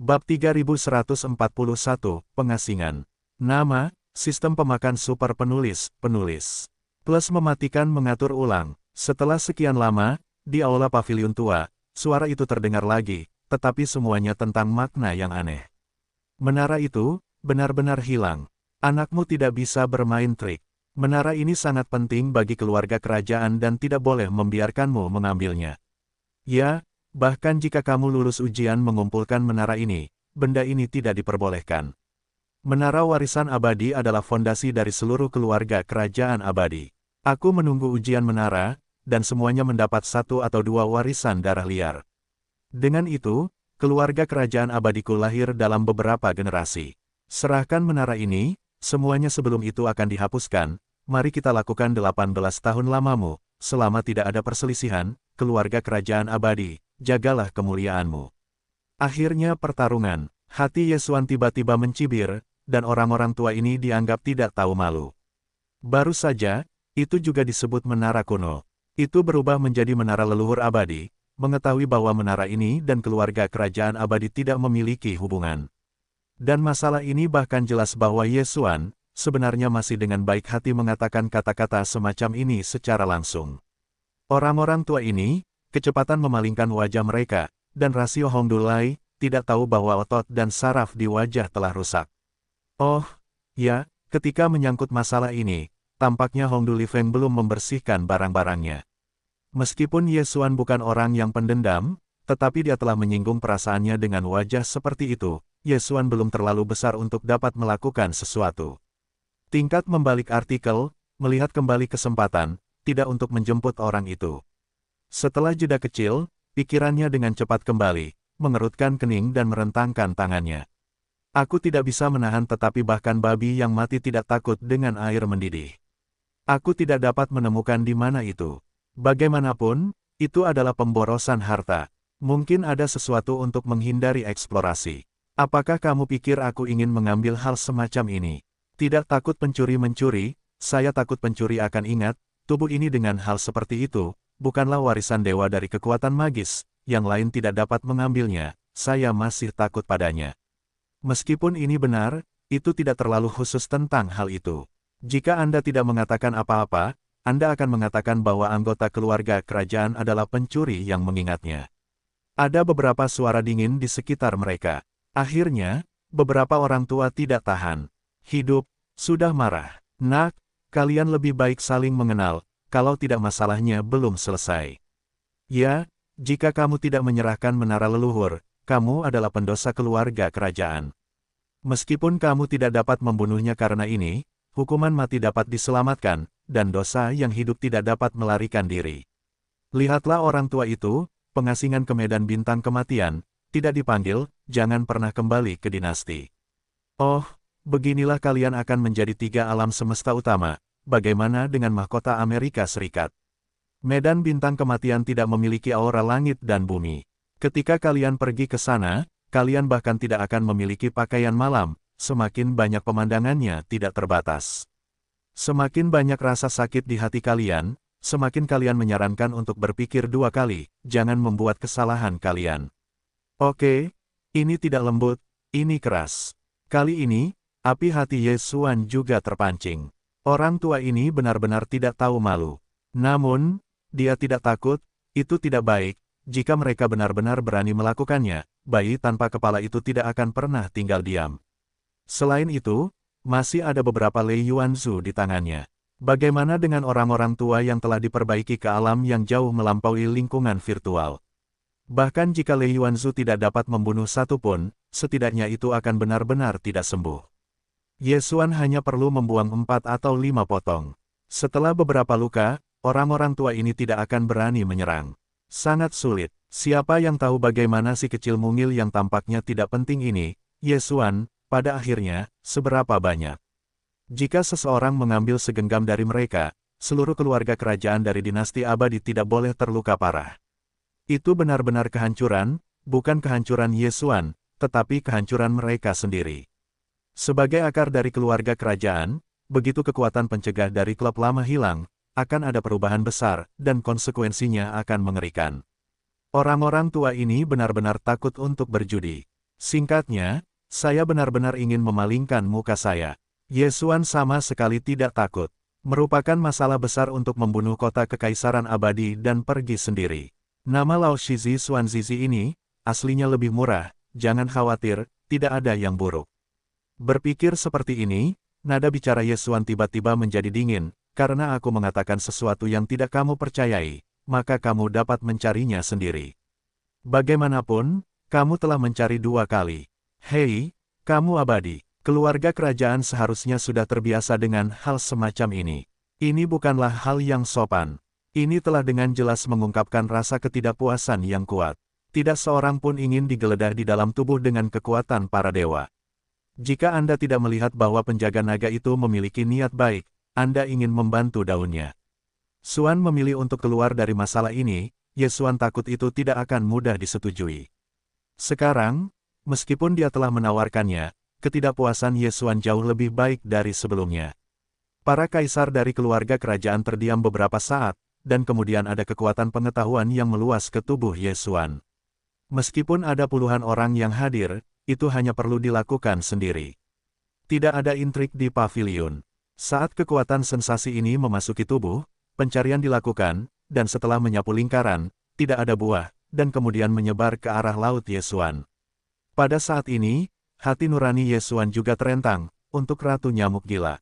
Bab 3141, Pengasingan. Nama, Sistem Pemakan Super Penulis, Plus mematikan mengatur ulang. Setelah sekian lama, di aula pavilion tua, suara itu terdengar lagi, tetapi semuanya tentang makna yang aneh. Menara itu, benar-benar hilang. Anakmu tidak bisa bermain trik. Menara ini sangat penting bagi keluarga kerajaan dan tidak boleh membiarkanmu mengambilnya. Ya, bahkan jika kamu lulus ujian mengumpulkan menara ini, benda ini tidak diperbolehkan. Menara warisan abadi adalah fondasi dari seluruh keluarga kerajaan abadi. Aku menunggu ujian menara, dan semuanya mendapat 1 atau 2 warisan darah liar. Dengan itu, keluarga kerajaan abadiku lahir dalam beberapa generasi. Serahkan menara ini, semuanya sebelum itu akan dihapuskan. Mari kita lakukan 18 tahun lamamu, selama tidak ada perselisihan, keluarga kerajaan abadi. Jagalah kemuliaanmu. Akhirnya pertarungan, hati Yesuan tiba-tiba mencibir, dan orang-orang tua ini dianggap tidak tahu malu. Baru saja, itu juga disebut menara kuno. Itu berubah menjadi menara leluhur abadi, mengetahui bahwa menara ini dan keluarga kerajaan abadi tidak memiliki hubungan. Dan masalah ini bahkan jelas bahwa Yesuan, sebenarnya masih dengan baik hati mengatakan kata-kata semacam ini secara langsung. Orang-orang tua ini, kecepatan memalingkan wajah mereka, dan rasio Hongdulai, tidak tahu bahwa otot dan saraf di wajah telah rusak. Oh, ya, ketika menyangkut masalah ini, tampaknya Hongduli Feng belum membersihkan barang-barangnya. Meskipun Yesuan bukan orang yang pendendam, tetapi dia telah menyinggung perasaannya dengan wajah seperti itu, Yesuan belum terlalu besar untuk dapat melakukan sesuatu. Tingkat membalik artikel, melihat kembali kesempatan, tidak untuk menjemput orang itu. Setelah jeda kecil, pikirannya dengan cepat kembali, mengerutkan kening dan merentangkan tangannya. Aku tidak bisa menahan tetapi bahkan babi yang mati tidak takut dengan air mendidih. Aku tidak dapat menemukan di mana itu. Bagaimanapun, itu adalah pemborosan harta. Mungkin ada sesuatu untuk menghindari eksplorasi. Apakah kamu pikir aku ingin mengambil hal semacam ini? Tidak takut pencuri mencuri, saya takut pencuri akan ingat, tubuh ini dengan hal seperti itu, bukanlah warisan dewa dari kekuatan magis, yang lain tidak dapat mengambilnya, saya masih takut padanya. Meskipun ini benar, itu tidak terlalu khusus tentang hal itu. Jika Anda tidak mengatakan apa-apa, Anda akan mengatakan bahwa anggota keluarga kerajaan adalah pencuri yang mengingatnya. Ada beberapa suara dingin di sekitar mereka. Akhirnya, beberapa orang tua tidak tahan. Hidup, sudah marah. Nak, kalian lebih baik saling mengenal, kalau tidak masalahnya belum selesai. Ya, jika kamu tidak menyerahkan menara leluhur, kamu adalah pendosa keluarga kerajaan. Meskipun kamu tidak dapat membunuhnya karena ini, hukuman mati dapat diselamatkan, dan dosa yang hidup tidak dapat melarikan diri. Lihatlah orang tua itu, pengasingan ke medan bintang kematian, tidak dipanggil, jangan pernah kembali ke dinasti. Oh, beginilah kalian akan menjadi 3 alam semesta utama. Bagaimana dengan mahkota Amerika Serikat? Medan bintang kematian tidak memiliki aura langit dan bumi. Ketika kalian pergi ke sana, kalian bahkan tidak akan memiliki pakaian malam, semakin banyak pemandangannya tidak terbatas. Semakin banyak rasa sakit di hati kalian, semakin kalian menyarankan untuk berpikir 2 kali, jangan membuat kesalahan kalian. Oke, ini tidak lembut, ini keras. Kali ini, api hati Yesuan juga terpancing. Orang tua ini benar-benar tidak tahu malu. Namun, dia tidak takut, itu tidak baik, jika mereka benar-benar berani melakukannya, bayi tanpa kepala itu tidak akan pernah tinggal diam. Selain itu, masih ada beberapa Lei Yuanzu di tangannya. Bagaimana dengan orang-orang tua yang telah diperbaiki ke alam yang jauh melampaui lingkungan virtual? Bahkan jika Lei Yuanzu tidak dapat membunuh satu pun, setidaknya itu akan benar-benar tidak sembuh. Yesuan hanya perlu membuang 4 atau 5 potong. Setelah beberapa luka, orang-orang tua ini tidak akan berani menyerang. Sangat sulit. Siapa yang tahu bagaimana si kecil mungil yang tampaknya tidak penting ini, Yesuan, pada akhirnya, seberapa banyak. Jika seseorang mengambil segenggam dari mereka, seluruh keluarga kerajaan dari dinasti abadi tidak boleh terluka parah. Itu benar-benar kehancuran, bukan kehancuran Yesuan, tetapi kehancuran mereka sendiri. Sebagai akar dari keluarga kerajaan, begitu kekuatan pencegah dari klub lama hilang, akan ada perubahan besar, dan konsekuensinya akan mengerikan. Orang-orang tua ini benar-benar takut untuk berjudi. Singkatnya, saya benar-benar ingin memalingkan muka saya. Ye Xuan sama sekali tidak takut. Merupakan masalah besar untuk membunuh kota kekaisaran abadi dan pergi sendiri. Nama Lao Shizi Xuanzizi ini, aslinya lebih murah, jangan khawatir, tidak ada yang buruk. Berpikir seperti ini, nada bicara Ye Xuan tiba-tiba menjadi dingin, karena aku mengatakan sesuatu yang tidak kamu percayai, maka kamu dapat mencarinya sendiri. Bagaimanapun, kamu telah mencari 2 kali. Hei, kamu abadi. Keluarga kerajaan seharusnya sudah terbiasa dengan hal semacam ini. Ini bukanlah hal yang sopan. Ini telah dengan jelas mengungkapkan rasa ketidakpuasan yang kuat. Tidak seorang pun ingin digeledah di dalam tubuh dengan kekuatan para dewa. Jika Anda tidak melihat bahwa penjaga naga itu memiliki niat baik, Anda ingin membantu daunnya. Xuan memilih untuk keluar dari masalah ini, Ye Xuan takut itu tidak akan mudah disetujui. Sekarang, meskipun dia telah menawarkannya, ketidakpuasan Ye Xuan jauh lebih baik dari sebelumnya. Para kaisar dari keluarga kerajaan terdiam beberapa saat, dan kemudian ada kekuatan pengetahuan yang meluas ke tubuh Ye Xuan. Meskipun ada puluhan orang yang hadir, itu hanya perlu dilakukan sendiri. Tidak ada intrik di pavilion. Saat kekuatan sensasi ini memasuki tubuh, pencarian dilakukan, dan setelah menyapu lingkaran, tidak ada buah, dan kemudian menyebar ke arah laut Ye Xuan. Pada saat ini, hati nurani Ye Xuan juga terentang, untuk Ratu Nyamuk Gila.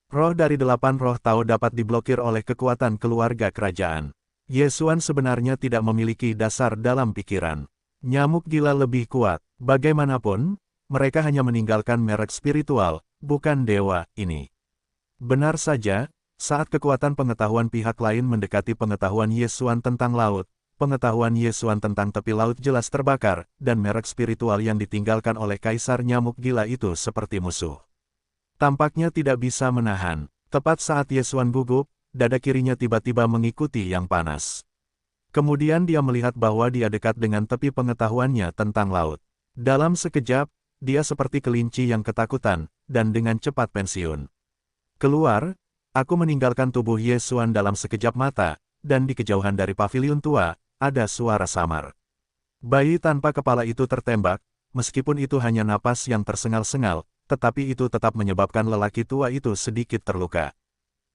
Roh dari 8 roh Tao dapat diblokir oleh kekuatan keluarga kerajaan. Ye Xuan sebenarnya tidak memiliki dasar dalam pikiran. Nyamuk Gila lebih kuat. Bagaimanapun, mereka hanya meninggalkan merek spiritual, bukan dewa, ini. Benar saja, saat kekuatan pengetahuan pihak lain mendekati pengetahuan Ye Xuan tentang laut, pengetahuan Ye Xuan tentang tepi laut jelas terbakar, dan merek spiritual yang ditinggalkan oleh Kaisar Nyamuk Gila itu seperti musuh. Tampaknya tidak bisa menahan. Tepat saat Ye Xuan gugup, dada kirinya tiba-tiba mengikuti yang panas. Kemudian dia melihat bahwa dia dekat dengan tepi pengetahuannya tentang laut. Dalam sekejap, dia seperti kelinci yang ketakutan, dan dengan cepat pensiun. Keluar, aku meninggalkan tubuh Ye Xuan dalam sekejap mata, dan di kejauhan dari pavilion tua, ada suara samar. Bayi tanpa kepala itu tertembak, meskipun itu hanya napas yang tersengal-sengal, tetapi itu tetap menyebabkan lelaki tua itu sedikit terluka.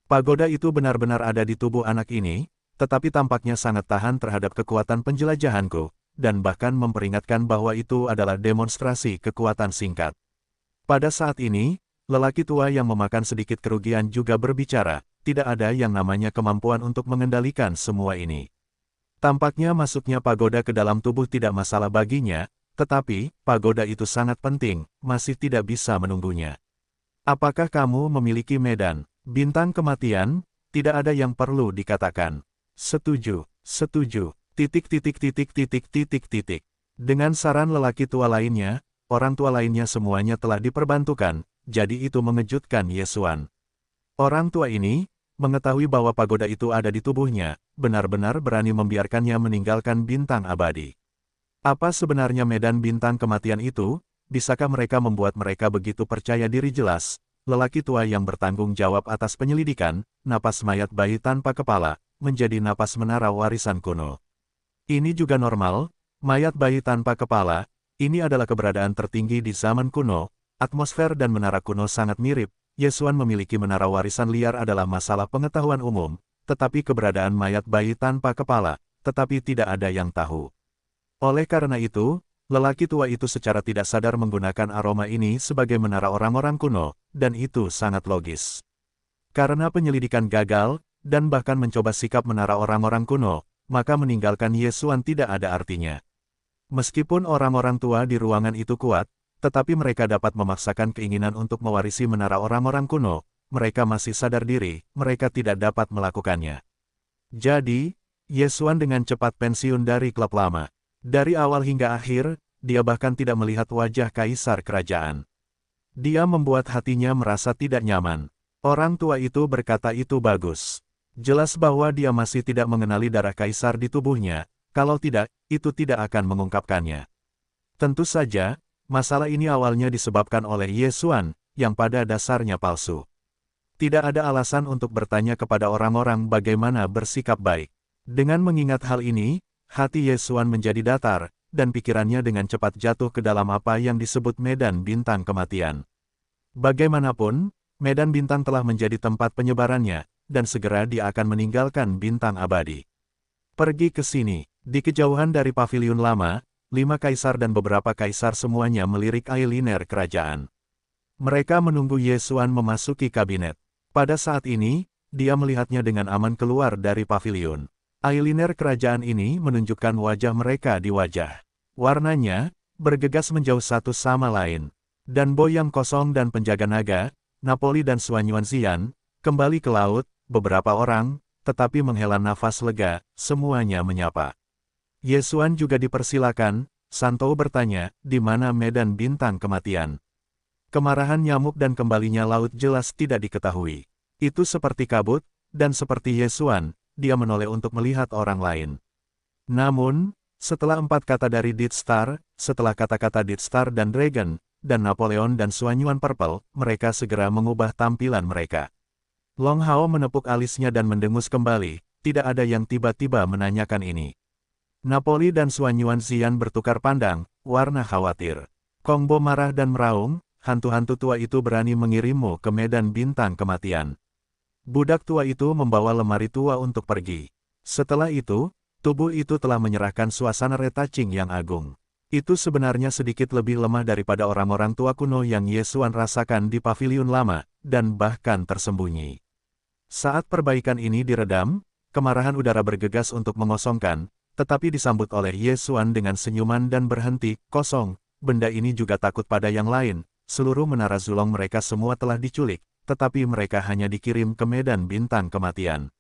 Pagoda itu benar-benar ada di tubuh anak ini, tetapi tampaknya sangat tahan terhadap kekuatan penjelajahanku, dan bahkan memperingatkan bahwa itu adalah demonstrasi kekuatan singkat. Pada saat ini, lelaki tua yang memakan sedikit kerugian juga berbicara, tidak ada yang namanya kemampuan untuk mengendalikan semua ini. Tampaknya masuknya pagoda ke dalam tubuh tidak masalah baginya, tetapi, pagoda itu sangat penting, masih tidak bisa menunggunya. Apakah kamu memiliki medan, bintang kematian? Tidak ada yang perlu dikatakan. Setuju, setuju, titik. Dengan saran lelaki tua lainnya, orang tua lainnya semuanya telah diperbantukan, jadi itu mengejutkan Ye Xuan. Orang tua ini, mengetahui bahwa pagoda itu ada di tubuhnya, benar-benar berani membiarkannya meninggalkan bintang abadi. Apa sebenarnya medan bintang kematian itu? Bisakah mereka membuat mereka begitu percaya diri? Jelas, lelaki tua yang bertanggung jawab atas penyelidikan, napas mayat bayi tanpa kepala, menjadi napas menara warisan kuno. Ini juga normal, mayat bayi tanpa kepala, ini adalah keberadaan tertinggi di zaman kuno, atmosfer dan menara kuno sangat mirip. Ye Xuan memiliki menara warisan liar adalah masalah pengetahuan umum, tetapi keberadaan mayat bayi tanpa kepala, tetapi tidak ada yang tahu. Oleh karena itu, lelaki tua itu secara tidak sadar menggunakan aroma ini sebagai menara orang-orang kuno, dan itu sangat logis. Karena penyelidikan gagal, dan bahkan mencoba sikap menara orang-orang kuno, maka meninggalkan Ye Xuan tidak ada artinya. Meskipun orang-orang tua di ruangan itu kuat, tetapi mereka dapat memaksakan keinginan untuk mewarisi menara orang-orang kuno, mereka masih sadar diri, mereka tidak dapat melakukannya. Jadi, Ye Xuan dengan cepat pensiun dari klub lama. Dari awal hingga akhir, dia bahkan tidak melihat wajah kaisar kerajaan. Dia membuat hatinya merasa tidak nyaman. Orang tua itu berkata itu bagus. Jelas bahwa dia masih tidak mengenali darah kaisar di tubuhnya, kalau tidak, itu tidak akan mengungkapkannya. Tentu saja, masalah ini awalnya disebabkan oleh Ye Xuan, yang pada dasarnya palsu. Tidak ada alasan untuk bertanya kepada orang-orang bagaimana bersikap baik. Dengan mengingat hal ini, hati Ye Xuan menjadi datar, dan pikirannya dengan cepat jatuh ke dalam apa yang disebut medan bintang kematian. Bagaimanapun, medan bintang telah menjadi tempat penyebarannya, dan segera dia akan meninggalkan bintang abadi. Pergi ke sini. Di kejauhan dari paviliun lama, 5 kaisar dan beberapa kaisar semuanya melirik Ailiner kerajaan. Mereka menunggu Ye Xuan memasuki kabinet. Pada saat ini, dia melihatnya dengan aman keluar dari paviliun. Ailiner kerajaan ini menunjukkan wajah mereka di wajah. Warnanya, bergegas menjauh satu sama lain. Dan Bo yang kosong dan penjaga naga, Napoli dan Suanyuan Xian, kembali ke laut, beberapa orang, tetapi menghela nafas lega, semuanya menyapa. Ye Xuan juga dipersilakan, Santou bertanya, di mana medan bintang kematian. Kemarahan nyamuk dan kembalinya laut jelas tidak diketahui. Itu seperti kabut, dan seperti Ye Xuan, dia menoleh untuk melihat orang lain. Namun, setelah 4 kata dari Death Star, setelah kata-kata Death Star dan Dragon, dan Napoleon dan Suanyuan Purple, mereka segera mengubah tampilan mereka. Long Hao menepuk alisnya dan mendengus kembali, tidak ada yang tiba-tiba menanyakan ini. Napoli dan Suanyuan Xian bertukar pandang, warna khawatir. Kong Bo marah dan meraung, hantu-hantu tua itu berani mengirimmu ke medan bintang kematian. Budak tua itu membawa lemari tua untuk pergi. Setelah itu, tubuh itu telah menyerahkan suasana retaching yang agung. Itu sebenarnya sedikit lebih lemah daripada orang-orang tua kuno yang Ye Xuan rasakan di paviliun lama, dan bahkan tersembunyi. Saat perbaikan ini diredam, kemarahan udara bergegas untuk mengosongkan, tetapi disambut oleh Ye Xuan dengan senyuman dan berhenti, kosong, benda ini juga takut pada yang lain, seluruh menara Zulong mereka semua telah diculik. Tetapi mereka hanya dikirim ke medan bintang kematian.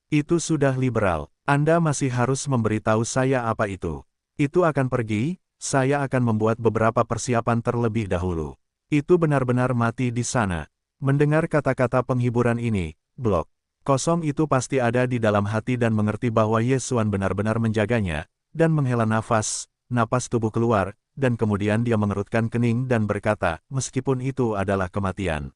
Itu sudah liberal. Anda masih harus memberitahu saya apa itu. Itu akan pergi, saya akan membuat beberapa persiapan terlebih dahulu. Itu benar-benar mati di sana. Mendengar kata-kata penghiburan ini, blok kosong itu pasti ada di dalam hati dan mengerti bahwa Ye Xuan benar-benar menjaganya, dan menghela nafas, napas tubuh keluar, dan kemudian dia mengerutkan kening dan berkata, meskipun itu adalah kematian.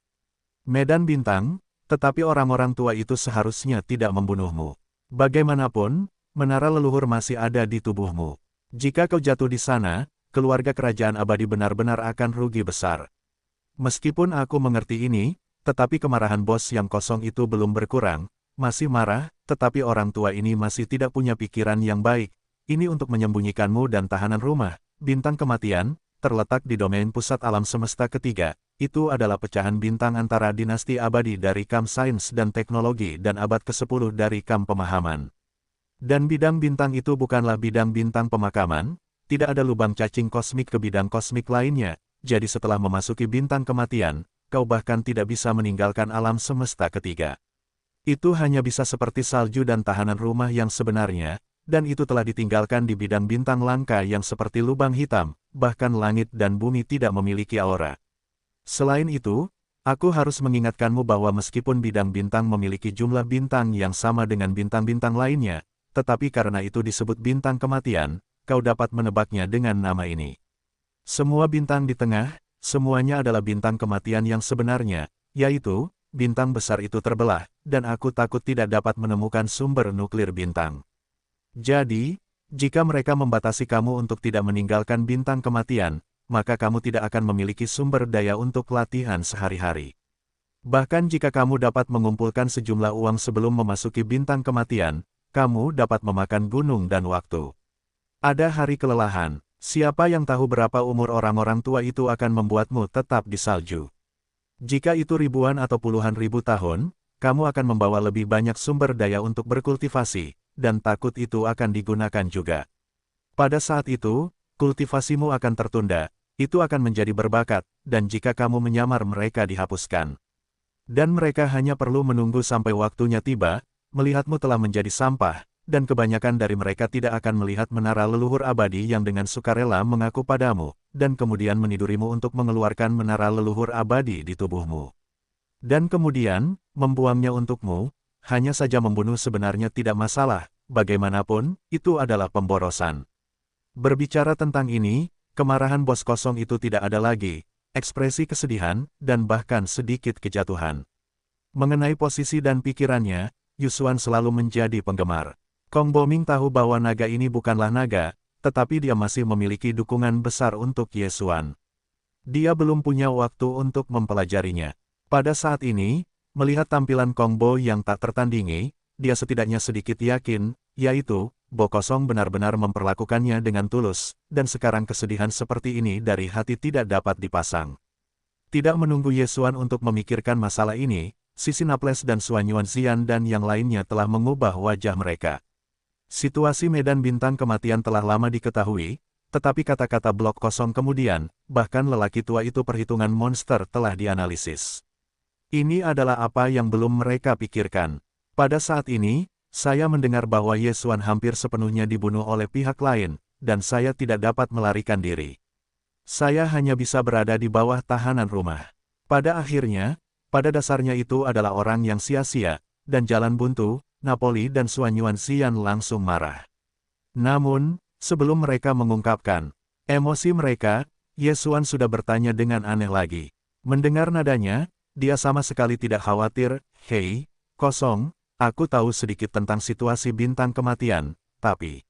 Medan bintang, tetapi orang-orang tua itu seharusnya tidak membunuhmu. Bagaimanapun, menara leluhur masih ada di tubuhmu. Jika kau jatuh di sana, keluarga kerajaan abadi benar-benar akan rugi besar. Meskipun aku mengerti ini, tetapi kemarahan bos yang kosong itu belum berkurang, masih marah, tetapi orang tua ini masih tidak punya pikiran yang baik. Ini untuk menyembunyikanmu dan tahanan rumah, bintang kematian, terletak di domain pusat alam semesta ketiga. Itu adalah pecahan bintang antara dinasti abadi dari Kam Sains dan Teknologi dan abad ke-10 dari Kam Pemahaman. Dan bidang bintang itu bukanlah bidang bintang pemakaman, tidak ada lubang cacing kosmik ke bidang kosmik lainnya, jadi setelah memasuki bintang kematian, kau bahkan tidak bisa meninggalkan alam semesta ketiga. Itu hanya bisa seperti salju dan tahanan rumah yang sebenarnya, dan itu telah ditinggalkan di bidang bintang langka yang seperti lubang hitam, bahkan langit dan bumi tidak memiliki aura. Selain itu, aku harus mengingatkanmu bahwa meskipun bidang bintang memiliki jumlah bintang yang sama dengan bintang-bintang lainnya, tetapi karena itu disebut bintang kematian, kau dapat menebaknya dengan nama ini. Semua bintang di tengah, semuanya adalah bintang kematian yang sebenarnya, yaitu, bintang besar itu terbelah, dan aku takut tidak dapat menemukan sumber nuklir bintang. Jadi, jika mereka membatasi kamu untuk tidak meninggalkan bintang kematian, maka kamu tidak akan memiliki sumber daya untuk latihan sehari-hari. Bahkan jika kamu dapat mengumpulkan sejumlah uang sebelum memasuki bintang kematian, kamu dapat memakan gunung dan waktu. Ada hari kelelahan, siapa yang tahu berapa umur orang-orang tua itu akan membuatmu tetap di salju. Jika itu ribuan atau puluhan ribu tahun, kamu akan membawa lebih banyak sumber daya untuk berkultivasi, dan takut itu akan digunakan juga. Pada saat itu, kultivasimu akan tertunda, itu akan menjadi berbakat, dan jika kamu menyamar mereka dihapuskan. Dan mereka hanya perlu menunggu sampai waktunya tiba, melihatmu telah menjadi sampah, dan kebanyakan dari mereka tidak akan melihat menara leluhur abadi yang dengan sukarela mengaku padamu, dan kemudian menidurimu untuk mengeluarkan menara leluhur abadi di tubuhmu. Dan kemudian, membuangnya untukmu, hanya saja membunuh sebenarnya tidak masalah, bagaimanapun, itu adalah pemborosan. Berbicara tentang ini, kemarahan bos kosong itu tidak ada lagi, ekspresi kesedihan, dan bahkan sedikit kejatuhan. Mengenai posisi dan pikirannya, Yusuan selalu menjadi penggemar. Kong Boming tahu bahwa naga ini bukanlah naga, tetapi dia masih memiliki dukungan besar untuk Yesuan. Dia belum punya waktu untuk mempelajarinya. Pada saat ini, melihat tampilan Kong Bo yang tak tertandingi, dia setidaknya sedikit yakin, yaitu, Bo Kosong benar-benar memperlakukannya dengan tulus, dan sekarang kesedihan seperti ini dari hati tidak dapat dipasang. Tidak menunggu Yesuan untuk memikirkan masalah ini, Sisi Naples dan Suan Yuanxian dan yang lainnya telah mengubah wajah mereka. Situasi medan bintang kematian telah lama diketahui, tetapi kata-kata blok kosong kemudian, bahkan lelaki tua itu perhitungan monster telah dianalisis. Ini adalah apa yang belum mereka pikirkan. Pada saat ini, saya mendengar bahwa Yesuan hampir sepenuhnya dibunuh oleh pihak lain, dan saya tidak dapat melarikan diri. Saya hanya bisa berada di bawah tahanan rumah. Pada akhirnya, pada dasarnya itu adalah orang yang sia-sia, dan jalan buntu. Napoli dan Suan Yuanxian langsung marah. Namun, sebelum mereka mengungkapkan emosi mereka, Yesuan sudah bertanya dengan aneh lagi. Mendengar nadanya, dia sama sekali tidak khawatir. Hei, Kosong, aku tahu sedikit tentang situasi bintang kematian, tapi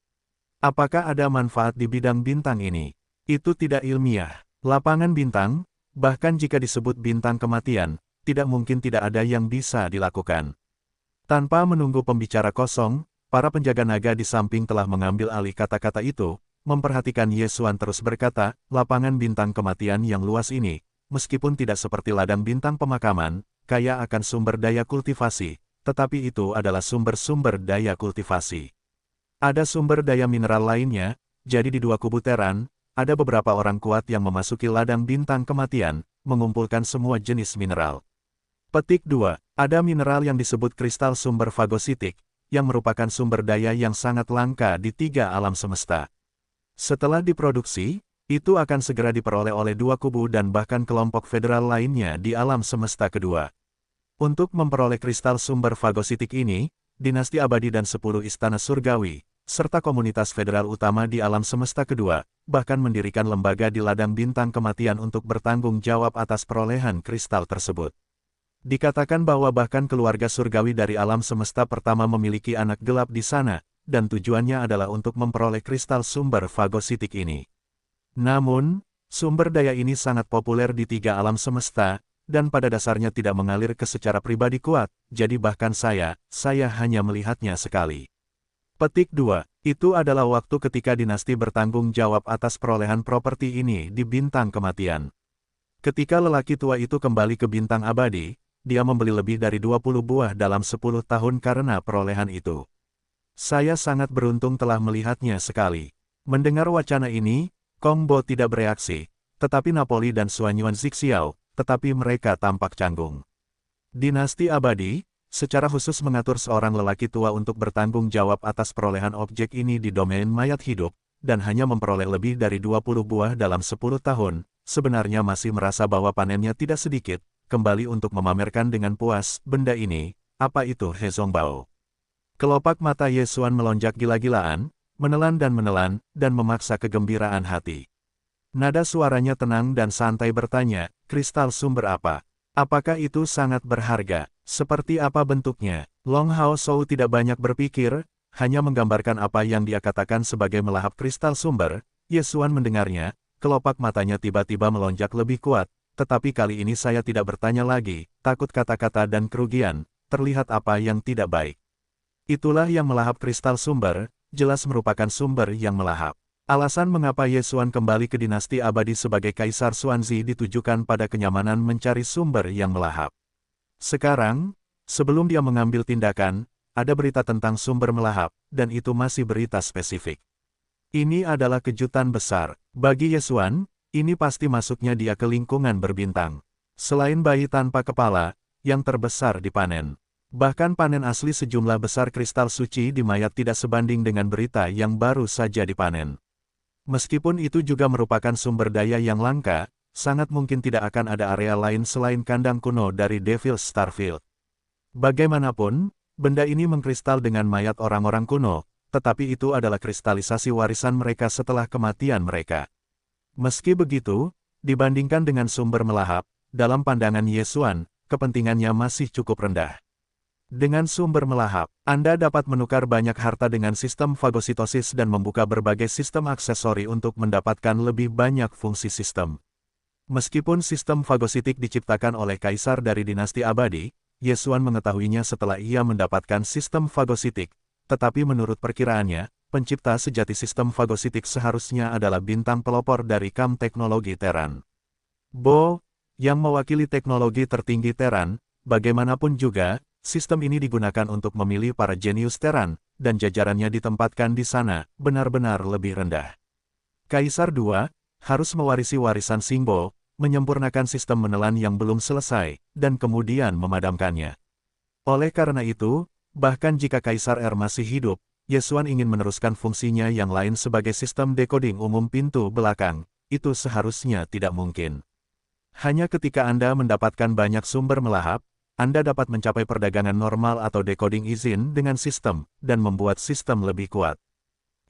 apakah ada manfaat di bidang bintang ini? Itu tidak ilmiah. Lapangan bintang, bahkan jika disebut bintang kematian, tidak mungkin tidak ada yang bisa dilakukan. Tanpa menunggu pembicara kosong, para penjaga naga di samping telah mengambil alih kata-kata itu, memperhatikan Yesuan terus berkata, lapangan bintang kematian yang luas ini, meskipun tidak seperti ladang bintang pemakaman, kaya akan sumber daya kultivasi, tetapi itu adalah sumber-sumber daya kultivasi. Ada sumber daya mineral lainnya, jadi di dua kubu Teran, ada beberapa orang kuat yang memasuki ladang bintang kematian, mengumpulkan semua jenis mineral. Petik 2. Ada mineral yang disebut kristal sumber fagositik, yang merupakan sumber daya yang sangat langka di 3 alam semesta. Setelah diproduksi, itu akan segera diperoleh oleh dua kubu dan bahkan kelompok federal lainnya di alam semesta kedua. Untuk memperoleh kristal sumber fagositik ini, dinasti abadi dan 10 istana surgawi, serta komunitas federal utama di alam semesta kedua, bahkan mendirikan lembaga di ladang bintang kematian untuk bertanggung jawab atas perolehan kristal tersebut. Dikatakan bahwa bahkan keluarga surgawi dari alam semesta pertama memiliki anak gelap di sana, dan tujuannya adalah untuk memperoleh kristal sumber fagositik ini. Namun, sumber daya ini sangat populer di 3 alam semesta, dan pada dasarnya tidak mengalir ke secara pribadi kuat, jadi bahkan saya hanya melihatnya sekali. Petik 2. Itu adalah waktu ketika dinasti bertanggung jawab atas perolehan properti ini di bintang kematian. Ketika lelaki tua itu kembali ke bintang abadi, dia membeli lebih dari 20 buah dalam 10 tahun karena perolehan itu. Saya sangat beruntung telah melihatnya sekali. Mendengar wacana ini, Kong Bo tidak bereaksi, tetapi Napoli dan Suan Yuanxiao, tetapi mereka tampak canggung. Dinasti abadi, secara khusus mengatur seorang lelaki tua untuk bertanggung jawab atas perolehan objek ini di domain mayat hidup, dan hanya memperoleh lebih dari 20 buah dalam 10 tahun, sebenarnya masih merasa bahwa panennya tidak sedikit, kembali untuk memamerkan dengan puas, benda ini, apa itu He Zongbao? Kelopak mata Yesuan melonjak gila-gilaan, menelan, dan memaksa kegembiraan hati. Nada suaranya tenang dan santai bertanya, kristal sumber apa? Apakah itu sangat berharga? Seperti apa bentuknya? Long Hao Shou tidak banyak berpikir, hanya menggambarkan apa yang dia katakan sebagai melahap kristal sumber. Yesuan mendengarnya, kelopak matanya tiba-tiba melonjak lebih kuat. Tetapi kali ini saya tidak bertanya lagi, takut kata-kata dan kerugian, terlihat apa yang tidak baik. Itulah yang melahap kristal sumber, jelas merupakan sumber yang melahap. Alasan mengapa Yesuan kembali ke dinasti abadi sebagai Kaisar Xuanzi ditujukan pada kenyamanan mencari sumber yang melahap. Sekarang, sebelum dia mengambil tindakan, ada berita tentang sumber melahap, dan itu masih berita spesifik. Ini adalah kejutan besar. Bagi Yesuan, ini pasti masuknya dia ke lingkungan berbintang. Selain bayi tanpa kepala, yang terbesar dipanen. Bahkan panen asli sejumlah besar kristal suci di mayat tidak sebanding dengan berita yang baru saja dipanen. Meskipun itu juga merupakan sumber daya yang langka, sangat mungkin tidak akan ada area lain selain kandang kuno dari Devil's Starfield. Bagaimanapun, benda ini mengkristal dengan mayat orang-orang kuno, tetapi itu adalah kristalisasi warisan mereka setelah kematian mereka. Meski begitu, dibandingkan dengan sumber melahap, dalam pandangan Yesuan, kepentingannya masih cukup rendah. Dengan sumber melahap, Anda dapat menukar banyak harta dengan sistem fagositosis dan membuka berbagai sistem aksesori untuk mendapatkan lebih banyak fungsi sistem. Meskipun sistem fagositik diciptakan oleh kaisar dari dinasti abadi, Yesuan mengetahuinya setelah ia mendapatkan sistem fagositik, tetapi menurut perkiraannya, pencipta sejati sistem fagositik seharusnya adalah bintang pelopor dari kam teknologi Terran. Bo, yang mewakili teknologi tertinggi Terran, bagaimanapun juga, sistem ini digunakan untuk memilih para jenius Terran, dan jajarannya ditempatkan di sana, benar-benar lebih rendah. Kaisar II harus mewarisi warisan simbol, menyempurnakan sistem menelan yang belum selesai, dan kemudian memadamkannya. Oleh karena itu, bahkan jika Kaisar R masih hidup, Yesuan ingin meneruskan fungsinya yang lain sebagai sistem dekoding umum pintu belakang, itu seharusnya tidak mungkin. Hanya ketika Anda mendapatkan banyak sumber melahap, Anda dapat mencapai perdagangan normal atau dekoding izin dengan sistem, dan membuat sistem lebih kuat.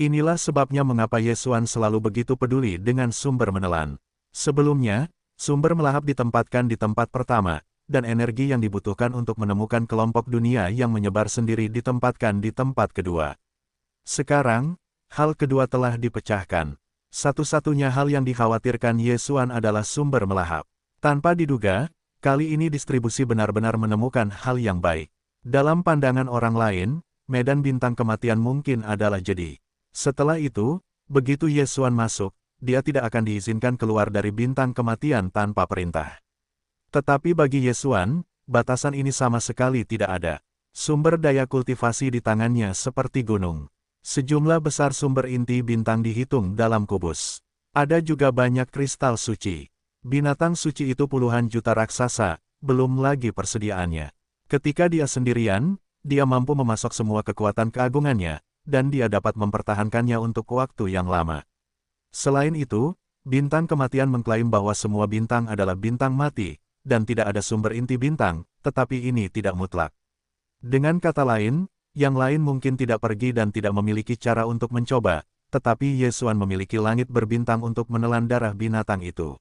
Inilah sebabnya mengapa Yesuan selalu begitu peduli dengan sumber menelan. Sebelumnya, sumber melahap ditempatkan di tempat pertama, dan energi yang dibutuhkan untuk menemukan kelompok dunia yang menyebar sendiri ditempatkan di tempat kedua. Sekarang, hal kedua telah dipecahkan. Satu-satunya hal yang dikhawatirkan Yesuan adalah sumber melahap. Tanpa diduga, kali ini distribusi benar-benar menemukan hal yang baik. Dalam pandangan orang lain, medan bintang kematian mungkin adalah jadi. Setelah itu, begitu Yesuan masuk, dia tidak akan diizinkan keluar dari bintang kematian tanpa perintah. Tetapi bagi Yesuan, batasan ini sama sekali tidak ada. Sumber daya kultivasi di tangannya seperti gunung. Sejumlah besar sumber inti bintang dihitung dalam kubus. Ada juga banyak kristal suci. Binatang suci itu puluhan juta raksasa, belum lagi persediaannya. Ketika dia sendirian, dia mampu memasok semua kekuatan keagungannya, dan dia dapat mempertahankannya untuk waktu yang lama. Selain itu, bintang kematian mengklaim bahwa semua bintang adalah bintang mati, dan tidak ada sumber inti bintang, tetapi ini tidak mutlak. Dengan kata lain, yang lain mungkin tidak pergi dan tidak memiliki cara untuk mencoba, tetapi Yesuan memiliki langit berbintang untuk menelan darah binatang itu.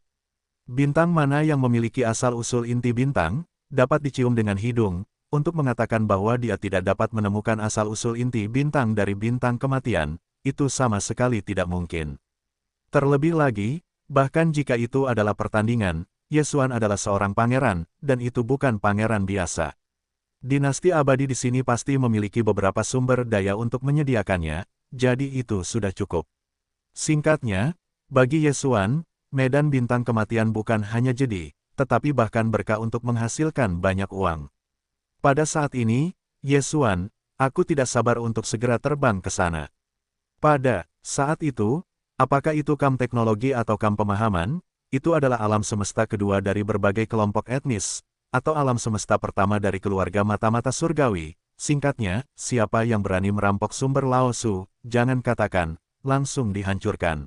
Bintang mana yang memiliki asal-usul inti bintang, dapat dicium dengan hidung, untuk mengatakan bahwa dia tidak dapat menemukan asal-usul inti bintang dari bintang kematian, itu sama sekali tidak mungkin. Terlebih lagi, bahkan jika itu adalah pertandingan, Yesuan adalah seorang pangeran, dan itu bukan pangeran biasa. Dinasti abadi di sini pasti memiliki beberapa sumber daya untuk menyediakannya, jadi itu sudah cukup. Singkatnya, bagi Yesuan, medan bintang kematian bukan hanya jadi, tetapi bahkan berkah untuk menghasilkan banyak uang. Pada saat ini, Yesuan, aku tidak sabar untuk segera terbang ke sana. Pada saat itu, apakah itu kam teknologi atau kam pemahaman, itu adalah alam semesta kedua dari berbagai kelompok etnis, atau alam semesta pertama dari keluarga mata-mata surgawi. Singkatnya, siapa yang berani merampok sumber Laosu, jangan katakan, langsung dihancurkan.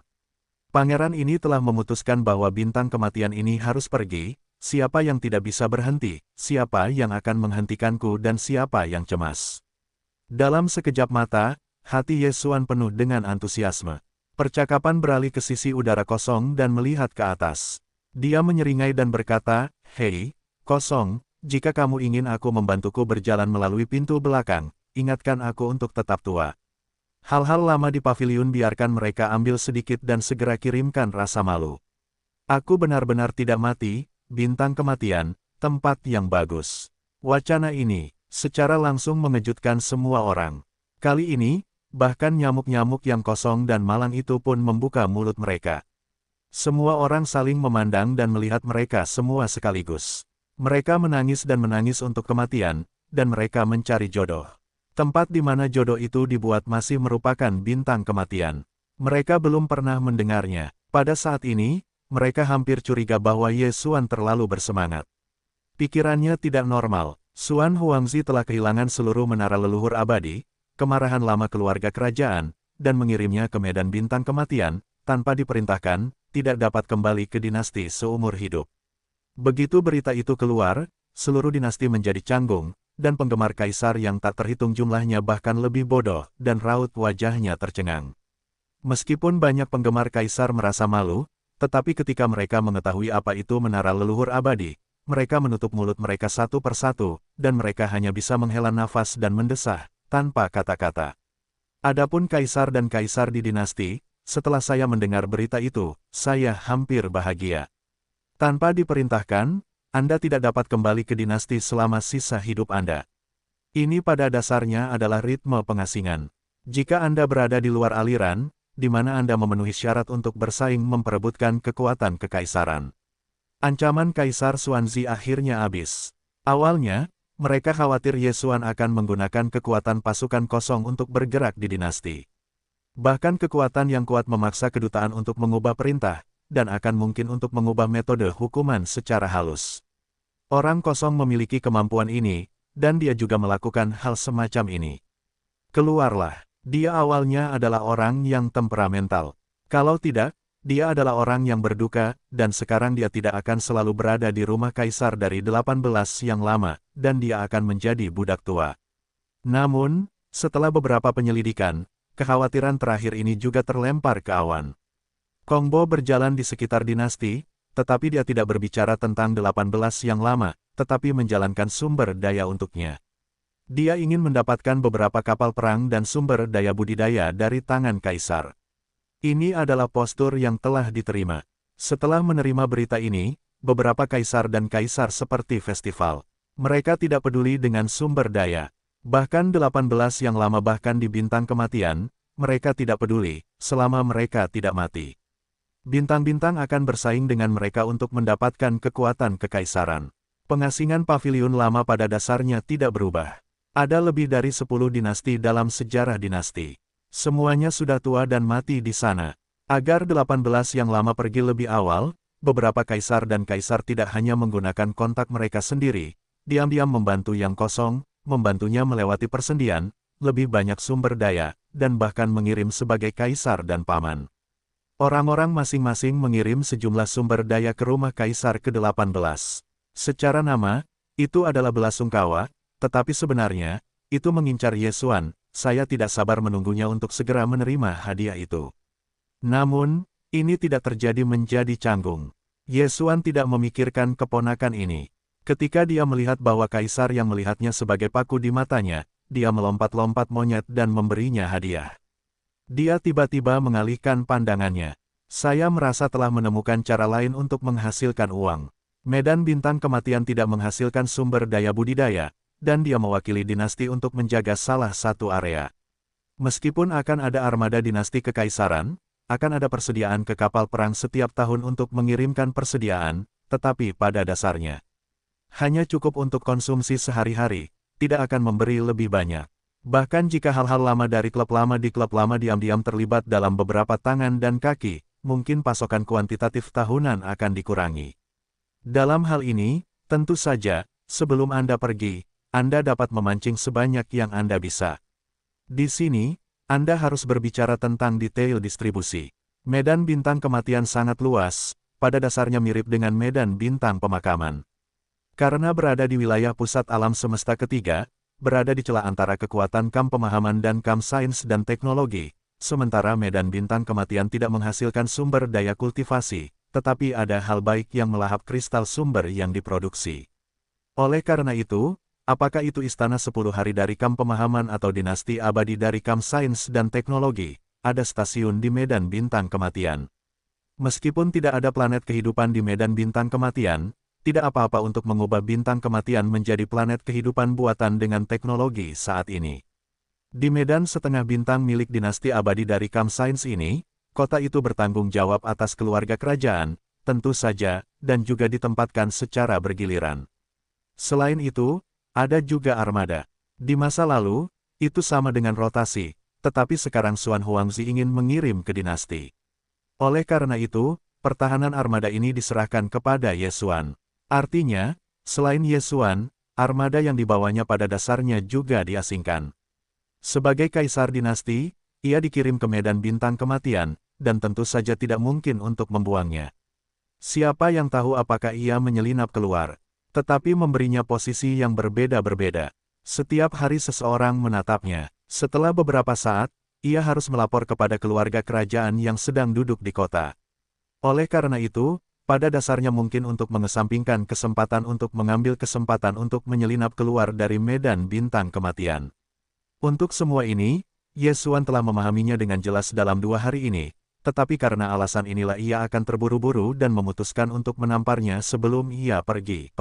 Pangeran ini telah memutuskan bahwa bintang kematian ini harus pergi, siapa yang tidak bisa berhenti, siapa yang akan menghentikanku dan siapa yang cemas. Dalam sekejap mata, hati Yesuan penuh dengan antusiasme. Percakapan beralih ke sisi udara kosong dan melihat ke atas. Dia menyeringai dan berkata, "Hei, kosong, jika kamu ingin aku membantuku berjalan melalui pintu belakang, ingatkan aku untuk tetap tua. Hal-hal lama di paviliun biarkan mereka ambil sedikit dan segera kirimkan rasa malu. Aku benar-benar tidak mati, bintang kematian, tempat yang bagus." Wacana ini, secara langsung mengejutkan semua orang. Kali ini, bahkan nyamuk-nyamuk yang kosong dan malang itu pun membuka mulut mereka. Semua orang saling memandang dan melihat mereka semua sekaligus. Mereka menangis dan menangis untuk kematian, dan mereka mencari jodoh. Tempat di mana jodoh itu dibuat masih merupakan bintang kematian. Mereka belum pernah mendengarnya. Pada saat ini, mereka hampir curiga bahwa Yesuan terlalu bersemangat. Pikirannya tidak normal. Xuan Huangzi telah kehilangan seluruh menara leluhur abadi, kemarahan lama keluarga kerajaan, dan mengirimnya ke medan bintang kematian, tanpa diperintahkan, tidak dapat kembali ke dinasti seumur hidup. Begitu berita itu keluar, seluruh dinasti menjadi canggung, dan penggemar kaisar yang tak terhitung jumlahnya bahkan lebih bodoh, dan raut wajahnya tercengang. Meskipun banyak penggemar kaisar merasa malu, tetapi ketika mereka mengetahui apa itu menara leluhur abadi, mereka menutup mulut mereka satu persatu, dan mereka hanya bisa menghela nafas dan mendesah, tanpa kata-kata. Adapun kaisar dan kaisar di dinasti, setelah saya mendengar berita itu, saya hampir bahagia. Tanpa diperintahkan, Anda tidak dapat kembali ke dinasti selama sisa hidup Anda. Ini pada dasarnya adalah ritme pengasingan. Jika Anda berada di luar aliran, di mana Anda memenuhi syarat untuk bersaing memperebutkan kekuatan kekaisaran. Ancaman Kaisar Xuanzi akhirnya habis. Awalnya, mereka khawatir Ye Xuan akan menggunakan kekuatan pasukan kosong untuk bergerak di dinasti. Bahkan kekuatan yang kuat memaksa kedutaan untuk mengubah perintah, dan akan mungkin untuk mengubah metode hukuman secara halus. Orang kosong memiliki kemampuan ini, dan dia juga melakukan hal semacam ini. Keluarlah. Dia awalnya adalah orang yang temperamental. Kalau tidak, dia adalah orang yang berduka, dan sekarang dia tidak akan selalu berada di rumah kaisar dari 18 yang lama, dan dia akan menjadi budak tua. Namun, setelah beberapa penyelidikan, kekhawatiran terakhir ini juga terlempar ke awan. Kongbo berjalan di sekitar dinasti, tetapi dia tidak berbicara tentang 18 yang lama, tetapi menjalankan sumber daya untuknya. Dia ingin mendapatkan beberapa kapal perang dan sumber daya budidaya dari tangan kaisar. Ini adalah postur yang telah diterima. Setelah menerima berita ini, beberapa kaisar dan kaisar seperti festival. Mereka tidak peduli dengan sumber daya. Bahkan 18 yang lama bahkan di bintang kematian, mereka tidak peduli, selama mereka tidak mati. Bintang-bintang akan bersaing dengan mereka untuk mendapatkan kekuatan kekaisaran. Pengasingan pavilion lama pada dasarnya tidak berubah. Ada lebih dari 10 dinasti dalam sejarah dinasti. Semuanya sudah tua dan mati di sana. Agar 18 yang lama pergi lebih awal, beberapa kaisar dan kaisar tidak hanya menggunakan kontak mereka sendiri, diam-diam membantu yang kosong, membantunya melewati persendian, lebih banyak sumber daya, dan bahkan mengirim sebagai kaisar dan paman. Orang-orang masing-masing mengirim sejumlah sumber daya ke rumah kaisar ke-18. Secara nama, itu adalah belasungkawa, tetapi sebenarnya, itu mengincar Ye Xuan. Saya tidak sabar menunggunya untuk segera menerima hadiah itu. Namun, ini tidak terjadi menjadi canggung. Ye Xuan tidak memikirkan keponakan ini. Ketika dia melihat bahwa kaisar yang melihatnya sebagai paku di matanya, dia melompat-lompat monyet dan memberinya hadiah. Dia tiba-tiba mengalihkan pandangannya. Saya merasa telah menemukan cara lain untuk menghasilkan uang. Medan bintang kematian tidak menghasilkan sumber daya budidaya, dan dia mewakili dinasti untuk menjaga salah satu area. Meskipun akan ada armada dinasti kekaisaran, akan ada persediaan ke kapal perang setiap tahun untuk mengirimkan persediaan, tetapi pada dasarnya, hanya cukup untuk konsumsi sehari-hari, tidak akan memberi lebih banyak. Bahkan jika hal-hal lama dari klub lama di klub lama diam-diam terlibat dalam beberapa tangan dan kaki, mungkin pasokan kuantitatif tahunan akan dikurangi. Dalam hal ini, tentu saja, sebelum Anda pergi, Anda dapat memancing sebanyak yang Anda bisa. Di sini, Anda harus berbicara tentang detail distribusi. Medan bintang kematian sangat luas, pada dasarnya mirip dengan medan bintang pemakaman. Karena berada di wilayah pusat alam semesta ketiga, berada di celah antara kekuatan kam pemahaman dan kam sains dan teknologi, sementara medan bintang kematian tidak menghasilkan sumber daya kultivasi, tetapi ada hal baik yang melahap kristal sumber yang diproduksi. Oleh karena itu, apakah itu istana 10 hari dari kam pemahaman atau dinasti abadi dari kam sains dan teknologi, ada stasiun di medan bintang kematian. Meskipun tidak ada planet kehidupan di medan bintang kematian, tidak apa-apa untuk mengubah bintang kematian menjadi planet kehidupan buatan dengan teknologi saat ini. Di medan setengah bintang milik dinasti abadi dari kam sains ini, kota itu bertanggung jawab atas keluarga kerajaan, tentu saja, dan juga ditempatkan secara bergiliran. Selain itu, ada juga armada. Di masa lalu, itu sama dengan rotasi, tetapi sekarang Xuan Huangzi ingin mengirim ke dinasti. Oleh karena itu, pertahanan armada ini diserahkan kepada Ye Xuan. Artinya, selain Ye Xuan, armada yang dibawanya pada dasarnya juga diasingkan. Sebagai kaisar dinasti, ia dikirim ke medan bintang kematian, dan tentu saja tidak mungkin untuk membuangnya. Siapa yang tahu apakah ia menyelinap keluar, tetapi memberinya posisi yang berbeda-berbeda. Setiap hari seseorang menatapnya. Setelah beberapa saat, ia harus melapor kepada keluarga kerajaan yang sedang duduk di kota. Oleh karena itu, pada dasarnya mungkin untuk mengesampingkan kesempatan untuk mengambil kesempatan untuk menyelinap keluar dari medan bintang kematian. Untuk semua ini, Ye Xuan telah memahaminya dengan jelas dalam 2 hari ini, tetapi karena alasan inilah ia akan terburu-buru dan memutuskan untuk menamparnya sebelum ia pergi.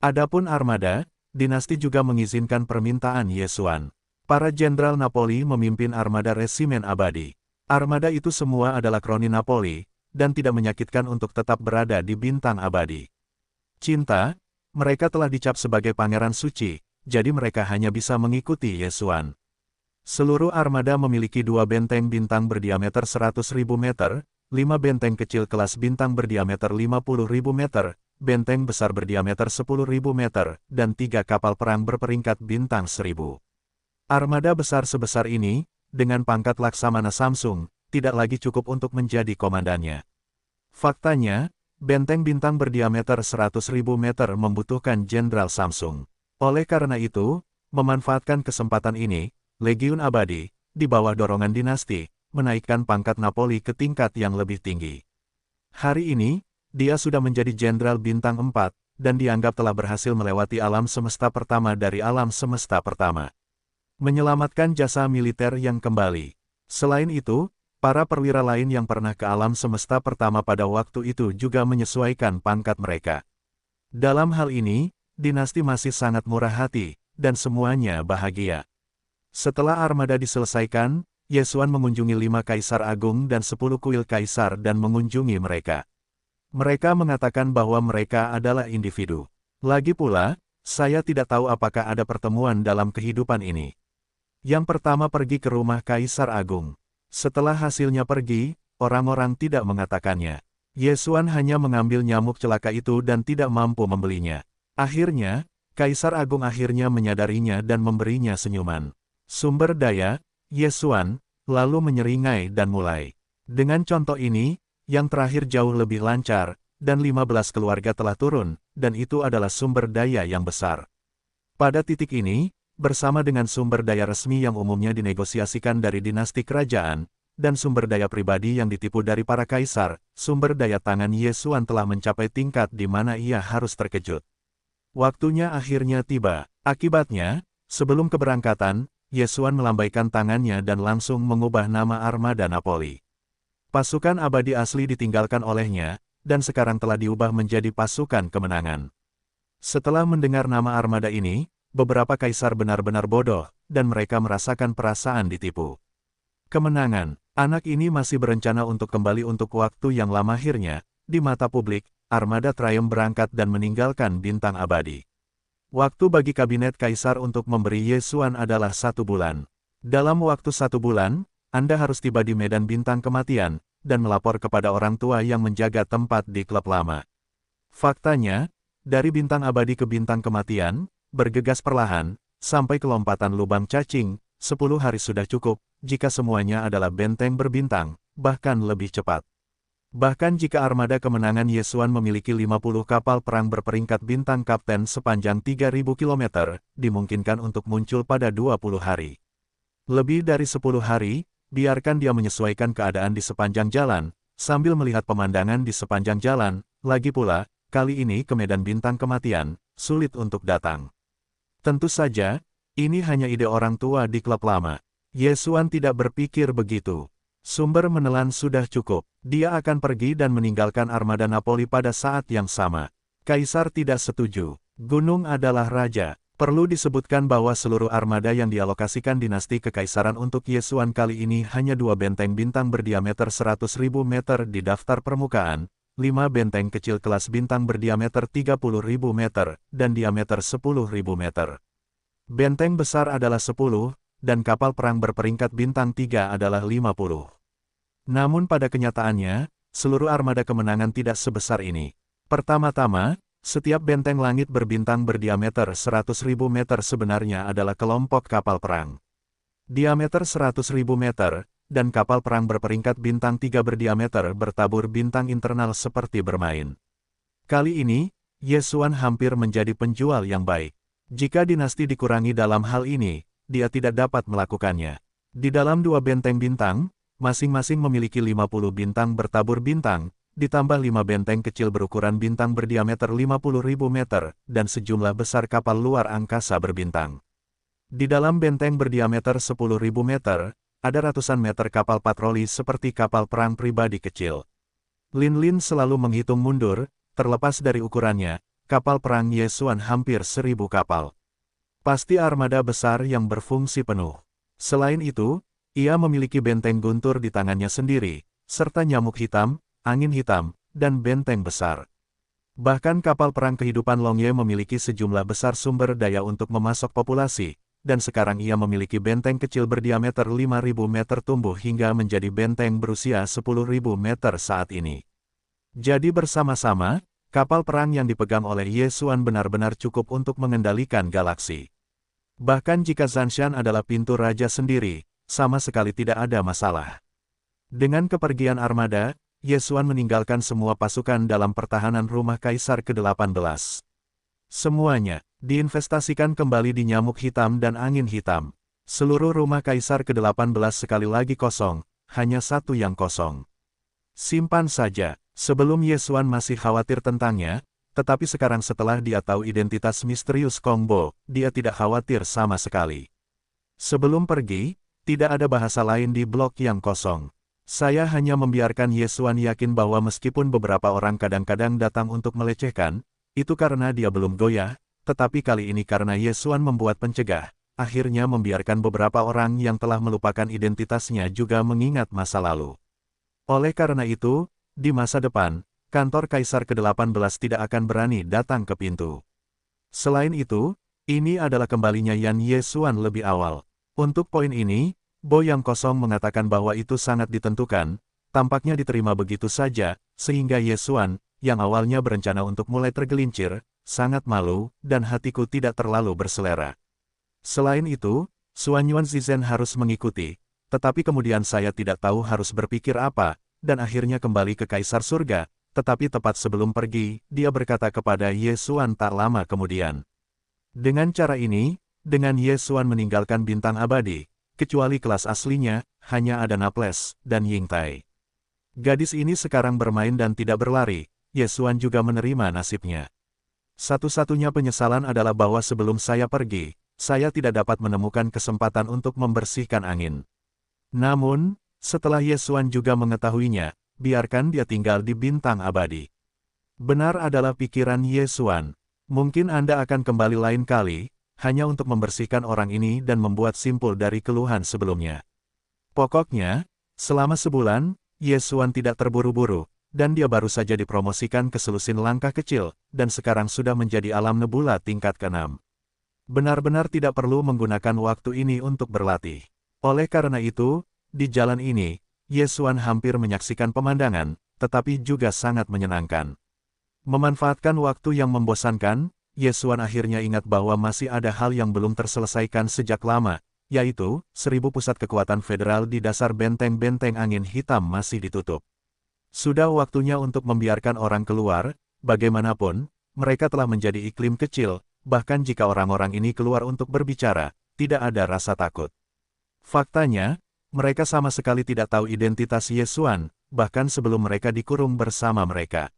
Adapun armada, dinasti juga mengizinkan permintaan Ye Xuan. Para jenderal Napoli memimpin armada resimen abadi. Armada itu semua adalah kroni Napoli, dan tidak menyakitkan untuk tetap berada di bintang abadi. Cinta, mereka telah dicap sebagai pangeran suci, jadi mereka hanya bisa mengikuti Ye Xuan. Seluruh armada memiliki 2 benteng bintang berdiameter 100.000 meter, 5 benteng kecil kelas bintang berdiameter 50.000 meter, benteng besar berdiameter 10.000 meter, dan 3 kapal perang berperingkat bintang 1000. Armada besar sebesar ini, dengan pangkat Laksamana Samsung, tidak lagi cukup untuk menjadi komandannya. Faktanya, benteng bintang berdiameter 100.000 meter membutuhkan Jenderal Samsung. Oleh karena itu, memanfaatkan kesempatan ini, Legiun Abadi, di bawah dorongan dinasti, menaikkan pangkat Napoli ke tingkat yang lebih tinggi. Hari ini, dia sudah menjadi Jenderal Bintang 4, dan dianggap telah berhasil melewati alam semesta pertama dari alam semesta pertama. Menyelamatkan jasa militer yang kembali. Selain itu, para perwira lain yang pernah ke alam semesta pertama pada waktu itu juga menyesuaikan pangkat mereka. Dalam hal ini, dinasti masih sangat murah hati, dan semuanya bahagia. Setelah armada diselesaikan, Ye Xuan mengunjungi 5 kaisar agung dan 10 kuil kaisar dan mengunjungi mereka. Mereka mengatakan bahwa mereka adalah individu. Lagi pula, saya tidak tahu apakah ada pertemuan dalam kehidupan ini. Yang pertama pergi ke rumah kaisar agung. Setelah hasilnya pergi, orang-orang tidak mengatakannya. Ye Xuan hanya mengambil nyamuk celaka itu dan tidak mampu membelinya. Akhirnya, Kaisar Agung akhirnya menyadarinya dan memberinya senyuman. Sumber daya, Ye Xuan, lalu menyeringai dan mulai. Dengan contoh ini, yang terakhir jauh lebih lancar, dan 15 keluarga telah turun, dan itu adalah sumber daya yang besar. Pada titik ini, bersama dengan sumber daya resmi yang umumnya dinegosiasikan dari dinasti kerajaan, dan sumber daya pribadi yang ditipu dari para kaisar, sumber daya tangan Ye Xuan telah mencapai tingkat di mana ia harus terkejut. Waktunya akhirnya tiba. Akibatnya, sebelum keberangkatan, Ye Xuan melambaikan tangannya dan langsung mengubah nama armada Napoli. Pasukan abadi asli ditinggalkan olehnya, dan sekarang telah diubah menjadi pasukan kemenangan. Setelah mendengar nama armada ini, beberapa kaisar benar-benar bodoh, dan mereka merasakan perasaan ditipu. Kemenangan, anak ini masih berencana untuk kembali untuk waktu yang lama. Akhirnya, di mata publik, armada Triumph berangkat dan meninggalkan bintang abadi. Waktu bagi kabinet kaisar untuk memberi Ye Xuan adalah 1 bulan. Dalam waktu 1 bulan, Anda harus tiba di medan bintang kematian, dan melapor kepada orang tua yang menjaga tempat di klub lama. Faktanya, dari bintang abadi ke bintang kematian, bergegas perlahan, sampai ke lompatan lubang cacing, 10 hari sudah cukup, jika semuanya adalah benteng berbintang, bahkan lebih cepat. Bahkan jika armada kemenangan Ye Xuan memiliki 50 kapal perang berperingkat bintang kapten sepanjang 3.000 km, dimungkinkan untuk muncul pada 20 hari. Lebih dari 10 hari, biarkan dia menyesuaikan keadaan di sepanjang jalan, sambil melihat pemandangan di sepanjang jalan. Lagi pula, kali ini ke medan bintang kematian, sulit untuk datang. Tentu saja, ini hanya ide orang tua di klub lama. Ye Xuan tidak berpikir begitu. Sumber menelan sudah cukup. Dia akan pergi dan meninggalkan armada Napoli pada saat yang sama. Kaisar tidak setuju. Gunung adalah raja. Perlu disebutkan bahwa seluruh armada yang dialokasikan dinasti kekaisaran untuk Ye Xuan kali ini hanya 2 benteng bintang berdiameter 100.000 meter di daftar permukaan, 5 benteng kecil kelas bintang berdiameter 30.000 meter, dan diameter 10.000 meter. Benteng besar adalah 10, dan kapal perang berperingkat bintang 3 adalah 50. Namun pada kenyataannya, seluruh armada kemenangan tidak sebesar ini. Pertama-tama, setiap benteng langit berbintang berdiameter 100.000 meter sebenarnya adalah kelompok kapal perang. Diameter 100.000 meter, dan kapal perang berperingkat bintang 3 berdiameter bertabur bintang internal seperti bermain. Kali ini, Ye Xuan hampir menjadi penjual yang baik. Jika dinasti dikurangi dalam hal ini, dia tidak dapat melakukannya. Di dalam 2 benteng bintang, masing-masing memiliki 50 bintang bertabur bintang, ditambah 5 benteng kecil berukuran bintang berdiameter 50.000 meter, dan sejumlah besar kapal luar angkasa berbintang. Di dalam benteng berdiameter 10.000 meter, ada ratusan meter kapal patroli seperti kapal perang pribadi kecil. Lin Lin selalu menghitung mundur, terlepas dari ukurannya, kapal perang Yesuan hampir 1.000 kapal. Pasti armada besar yang berfungsi penuh. Selain itu, ia memiliki benteng guntur di tangannya sendiri, serta nyamuk hitam, angin hitam, dan benteng besar. Bahkan kapal perang kehidupan Longye memiliki sejumlah besar sumber daya untuk memasok populasi, dan sekarang ia memiliki benteng kecil berdiameter 5.000 meter tumbuh hingga menjadi benteng berusia 10.000 meter saat ini. Jadi bersama-sama, kapal perang yang dipegang oleh Yesuan benar-benar cukup untuk mengendalikan galaksi. Bahkan jika Zanshan adalah pintu raja sendiri, sama sekali tidak ada masalah. Dengan kepergian armada, Yesuan meninggalkan semua pasukan dalam pertahanan rumah Kaisar ke-18. Semuanya diinvestasikan kembali di nyamuk hitam dan angin hitam. Seluruh rumah Kaisar ke-18 sekali lagi kosong, hanya satu yang kosong. Simpan saja, sebelum Yesuan masih khawatir tentangnya, tetapi sekarang setelah dia tahu identitas misterius Kong Bo, dia tidak khawatir sama sekali. Sebelum pergi, tidak ada bahasa lain di blok yang kosong. Saya hanya membiarkan Yesuan yakin bahwa meskipun beberapa orang kadang-kadang datang untuk melecehkan, itu karena dia belum goyah, tetapi kali ini karena Yesuan membuat pencegah, akhirnya membiarkan beberapa orang yang telah melupakan identitasnya juga mengingat masa lalu. Oleh karena itu, di masa depan, kantor Kaisar ke-18 tidak akan berani datang ke pintu. Selain itu, ini adalah kembalinya Yan Yesuan lebih awal. Untuk poin ini, Bo yang kosong mengatakan bahwa itu sangat ditentukan, tampaknya diterima begitu saja, sehingga Yesuan, yang awalnya berencana untuk mulai tergelincir, sangat malu, dan hatiku tidak terlalu berselera. Selain itu, Suan Yuan Zizen harus mengikuti, tetapi kemudian saya tidak tahu harus berpikir apa, dan akhirnya kembali ke Kaisar Surga, tetapi tepat sebelum pergi, dia berkata kepada Yesuan tak lama kemudian. Dengan cara ini, dengan Yesuan meninggalkan bintang abadi, kecuali kelas aslinya, hanya ada Naples dan Yingtai. Gadis ini sekarang bermain dan tidak berlari, Yesuan juga menerima nasibnya. Satu-satunya penyesalan adalah bahwa sebelum saya pergi, saya tidak dapat menemukan kesempatan untuk membersihkan angin. Namun, setelah Yesuan juga mengetahuinya, biarkan dia tinggal di bintang abadi. Benar adalah pikiran Yesuan. Mungkin Anda akan kembali lain kali, hanya untuk membersihkan orang ini dan membuat simpul dari keluhan sebelumnya. Pokoknya, selama sebulan, Yesuan tidak terburu-buru, dan dia baru saja dipromosikan ke selusin langkah kecil, dan sekarang sudah menjadi alam nebula tingkat ke-6. Benar-benar tidak perlu menggunakan waktu ini untuk berlatih. Oleh karena itu, di jalan ini, Yesuan hampir menyaksikan pemandangan, tetapi juga sangat menyenangkan. Memanfaatkan waktu yang membosankan, Yesuan akhirnya ingat bahwa masih ada hal yang belum terselesaikan sejak lama, yaitu, 1.000 pusat kekuatan federal di dasar benteng-benteng angin hitam masih ditutup. Sudah waktunya untuk membiarkan orang keluar, bagaimanapun, mereka telah menjadi iklim kecil, bahkan jika orang-orang ini keluar untuk berbicara, tidak ada rasa takut. Faktanya, mereka sama sekali tidak tahu identitas Yesuan, bahkan sebelum mereka dikurung bersama mereka.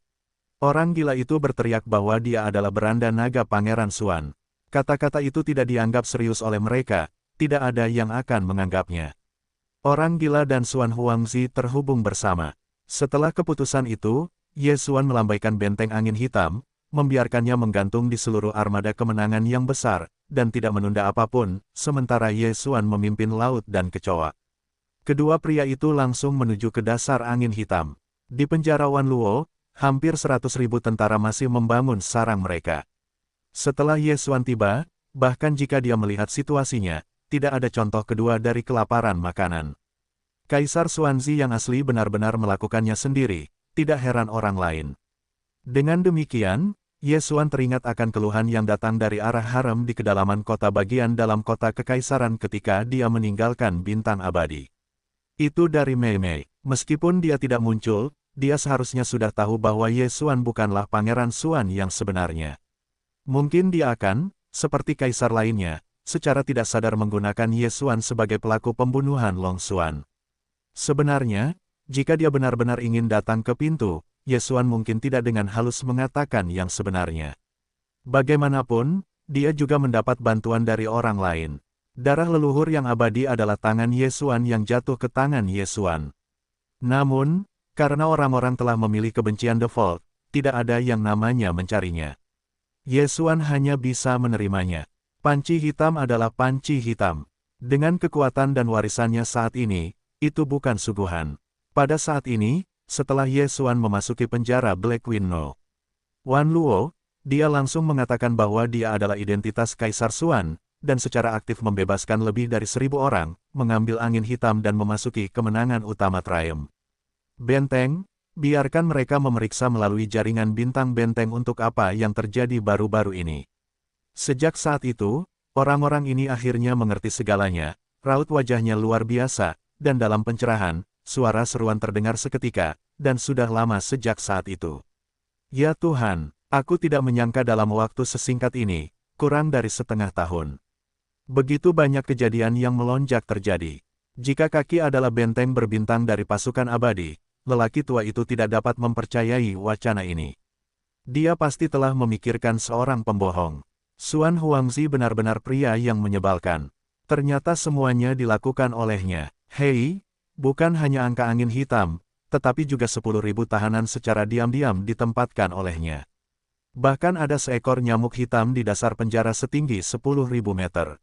Orang gila itu berteriak bahwa dia adalah beranda naga Pangeran Suan. Kata-kata itu tidak dianggap serius oleh mereka, tidak ada yang akan menganggapnya. Orang gila dan Suan Huangzi terhubung bersama. Setelah keputusan itu, Yesuan melambaikan benteng angin hitam, membiarkannya menggantung di seluruh armada kemenangan yang besar, dan tidak menunda apapun, sementara Yesuan memimpin laut dan kecoa. Kedua pria itu langsung menuju ke dasar angin hitam. Di penjara Wanluo, hampir 100.000 tentara masih membangun sarang mereka. Setelah Yesuan tiba, bahkan jika dia melihat situasinya, tidak ada contoh kedua dari kelaparan makanan. Kaisar Xuanzi yang asli benar-benar melakukannya sendiri, tidak heran orang lain. Dengan demikian, Yesuan teringat akan keluhan yang datang dari arah harem di kedalaman kota bagian dalam kota kekaisaran ketika dia meninggalkan bintang abadi. Itu dari Mei Mei. Meskipun dia tidak muncul, dia seharusnya sudah tahu bahwa Yesuan bukanlah Pangeran Suan yang sebenarnya. Mungkin dia akan, seperti kaisar lainnya, secara tidak sadar menggunakan Yesuan sebagai pelaku pembunuhan Long Xuan. Sebenarnya, jika dia benar-benar ingin datang ke pintu, Yesuan mungkin tidak dengan halus mengatakan yang sebenarnya. Bagaimanapun, dia juga mendapat bantuan dari orang lain. Darah leluhur yang abadi adalah tangan Yesuan yang jatuh ke tangan Yesuan. Namun, karena orang-orang telah memilih kebencian default, tidak ada yang namanya mencarinya. Yesuan hanya bisa menerimanya. Panci hitam adalah panci hitam. Dengan kekuatan dan warisannya saat ini, itu bukan suguhan. Pada saat ini, setelah Yesuan memasuki penjara Black Window, Wan Luo, dia langsung mengatakan bahwa dia adalah identitas Kaisar Xuan, dan secara aktif membebaskan lebih dari 1.000 orang, mengambil angin hitam dan memasuki kemenangan utama Triumph. Benteng, biarkan mereka memeriksa melalui jaringan bintang benteng untuk apa yang terjadi baru-baru ini. Sejak saat itu, orang-orang ini akhirnya mengerti segalanya, raut wajahnya luar biasa, dan dalam pencerahan, suara seruan terdengar seketika, dan sudah lama sejak saat itu. Ya Tuhan, aku tidak menyangka dalam waktu sesingkat ini, kurang dari setengah tahun. Begitu banyak kejadian yang melonjak terjadi. Jika kaki adalah benteng berbintang dari pasukan abadi, lelaki tua itu tidak dapat mempercayai wacana ini. Dia pasti telah memikirkan seorang pembohong. Xuan Huangzi benar-benar pria yang menyebalkan. Ternyata semuanya dilakukan olehnya. Hei, bukan hanya angka angin hitam, tetapi juga 10.000 tahanan secara diam-diam ditempatkan olehnya. Bahkan ada seekor nyamuk hitam di dasar penjara setinggi 10.000 meter.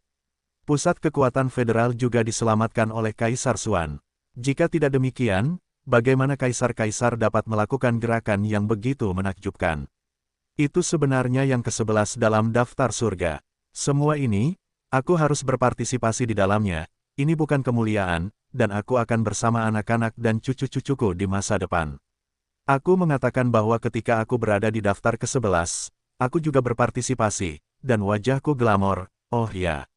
Pusat kekuatan federal juga diselamatkan oleh Kaisar Xuan. Jika tidak demikian, bagaimana kaisar-kaisar dapat melakukan gerakan yang begitu menakjubkan? Itu sebenarnya yang ke-11 dalam daftar surga. Semua ini, aku harus berpartisipasi di dalamnya. Ini bukan kemuliaan, dan aku akan bersama anak-anak dan cucu-cucuku di masa depan. Aku mengatakan bahwa ketika aku berada di daftar ke-11, aku juga berpartisipasi, dan wajahku glamor, oh ya.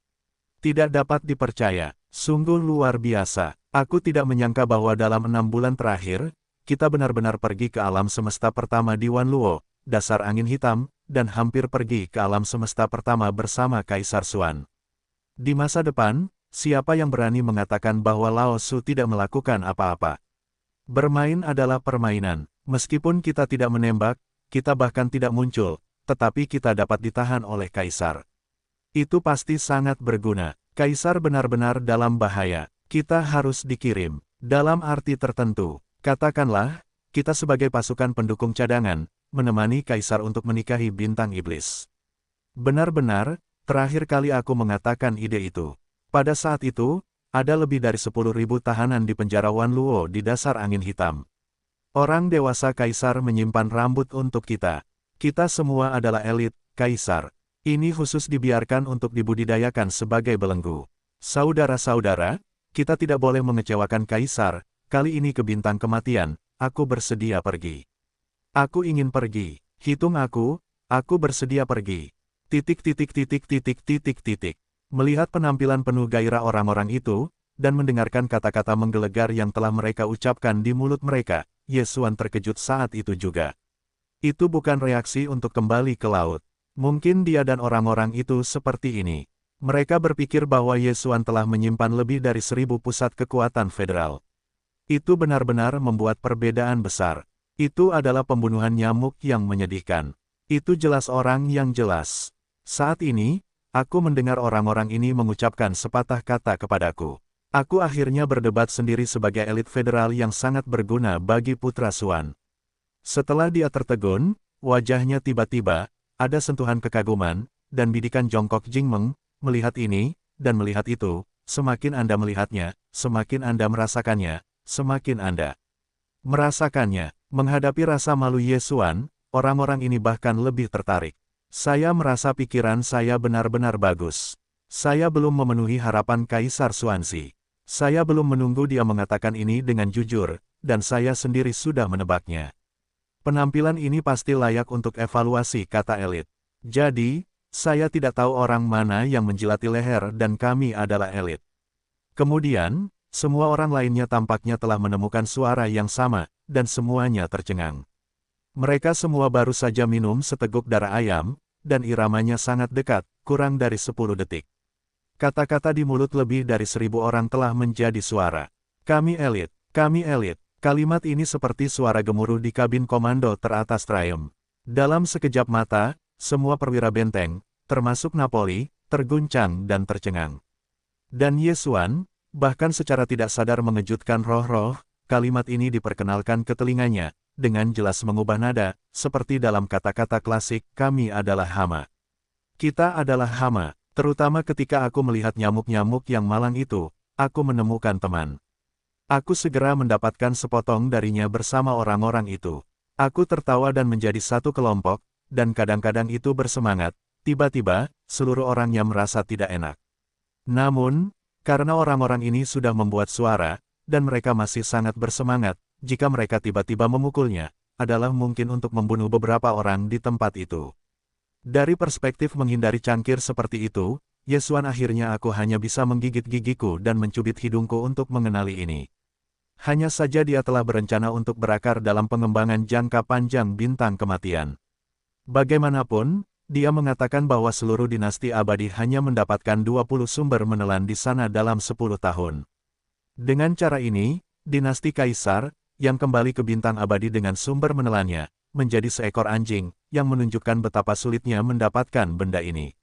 Tidak dapat dipercaya, sungguh luar biasa. Aku tidak menyangka bahwa dalam 6 bulan terakhir, kita benar-benar pergi ke alam semesta pertama di Wan Luo, dasar angin hitam, dan hampir pergi ke alam semesta pertama bersama Kaisar Xuan. Di masa depan, siapa yang berani mengatakan bahwa Lao Su tidak melakukan apa-apa? Bermain adalah permainan. Meskipun kita tidak menembak, kita bahkan tidak muncul, tetapi kita dapat ditahan oleh Kaisar. Itu pasti sangat berguna. Kaisar benar-benar dalam bahaya. Kita harus dikirim. Dalam arti tertentu, katakanlah, kita sebagai pasukan pendukung cadangan, menemani Kaisar untuk menikahi bintang iblis. Benar-benar, terakhir kali aku mengatakan ide itu. Pada saat itu, ada lebih dari 10.000 tahanan di penjara Wan Luo di dasar angin hitam. Orang dewasa Kaisar menyimpan rambut untuk kita. Kita semua adalah elit, Kaisar. Ini khusus dibiarkan untuk dibudidayakan sebagai belenggu. Saudara-saudara, kita tidak boleh mengecewakan Kaisar, kali ini ke bintang kematian, aku bersedia pergi. Aku ingin pergi. Hitung aku bersedia pergi. Titik. Melihat penampilan penuh gairah orang-orang itu, dan mendengarkan kata-kata menggelegar yang telah mereka ucapkan di mulut mereka, Yesuan terkejut saat itu juga. Itu bukan reaksi untuk kembali ke laut. Mungkin dia dan orang-orang itu seperti ini. Mereka berpikir bahwa Yesuan telah menyimpan lebih dari 1.000 pusat kekuatan federal. Itu benar-benar membuat perbedaan besar. Itu adalah pembunuhan nyamuk yang menyedihkan. Itu jelas orang yang jelas. Saat ini, aku mendengar orang-orang ini mengucapkan sepatah kata kepadaku. Aku akhirnya berdebat sendiri sebagai elit federal yang sangat berguna bagi putra Xuan. Setelah dia tertegun, wajahnya tiba-tiba, ada sentuhan kekaguman, dan bidikan jongkok Jingmeng, melihat ini, dan melihat itu, semakin Anda melihatnya, semakin Anda merasakannya, semakin Anda merasakannya. Menghadapi rasa malu Yesuan, orang-orang ini bahkan lebih tertarik. Saya merasa pikiran saya benar-benar bagus. Saya belum memenuhi harapan Kaisar Xuanzi. Saya belum menunggu dia mengatakan ini dengan jujur, dan saya sendiri sudah menebaknya. Penampilan ini pasti layak untuk evaluasi, kata elit. Jadi, saya tidak tahu orang mana yang menjilati leher dan kami adalah elit. Kemudian, semua orang lainnya tampaknya telah menemukan suara yang sama, dan semuanya tercengang. Mereka semua baru saja minum seteguk darah ayam, dan iramanya sangat dekat, kurang dari 10 detik. Kata-kata di mulut lebih dari 1.000 orang telah menjadi suara. Kami elit, Kalimat ini seperti suara gemuruh di kabin komando teratas Triumph. Dalam sekejap mata, semua perwira benteng, termasuk Napoli, terguncang dan tercengang. Dan Yesuan, bahkan secara tidak sadar mengejutkan roh-roh, kalimat ini diperkenalkan ke telinganya, dengan jelas mengubah nada, seperti dalam kata-kata klasik, kami adalah hama. Kita adalah hama, terutama ketika aku melihat nyamuk-nyamuk yang malang itu, aku menemukan teman. Aku segera mendapatkan sepotong darinya bersama orang-orang itu. Aku tertawa dan menjadi satu kelompok, dan kadang-kadang itu bersemangat. Tiba-tiba, seluruh orangnya merasa tidak enak. Namun, karena orang-orang ini sudah membuat suara, dan mereka masih sangat bersemangat, jika mereka tiba-tiba memukulnya, adalah mungkin untuk membunuh beberapa orang di tempat itu. Dari perspektif menghindari cangkir seperti itu, Yesuan akhirnya aku hanya bisa menggigit gigiku dan mencubit hidungku untuk mengenali ini. Hanya saja dia telah berencana untuk berakar dalam pengembangan jangka panjang bintang kematian. Bagaimanapun, dia mengatakan bahwa seluruh dinasti abadi hanya mendapatkan 20 sumber menelan di sana dalam 10 tahun. Dengan cara ini, dinasti Kaisar, yang kembali ke bintang abadi dengan sumber menelannya, menjadi seekor anjing, yang menunjukkan betapa sulitnya mendapatkan benda ini.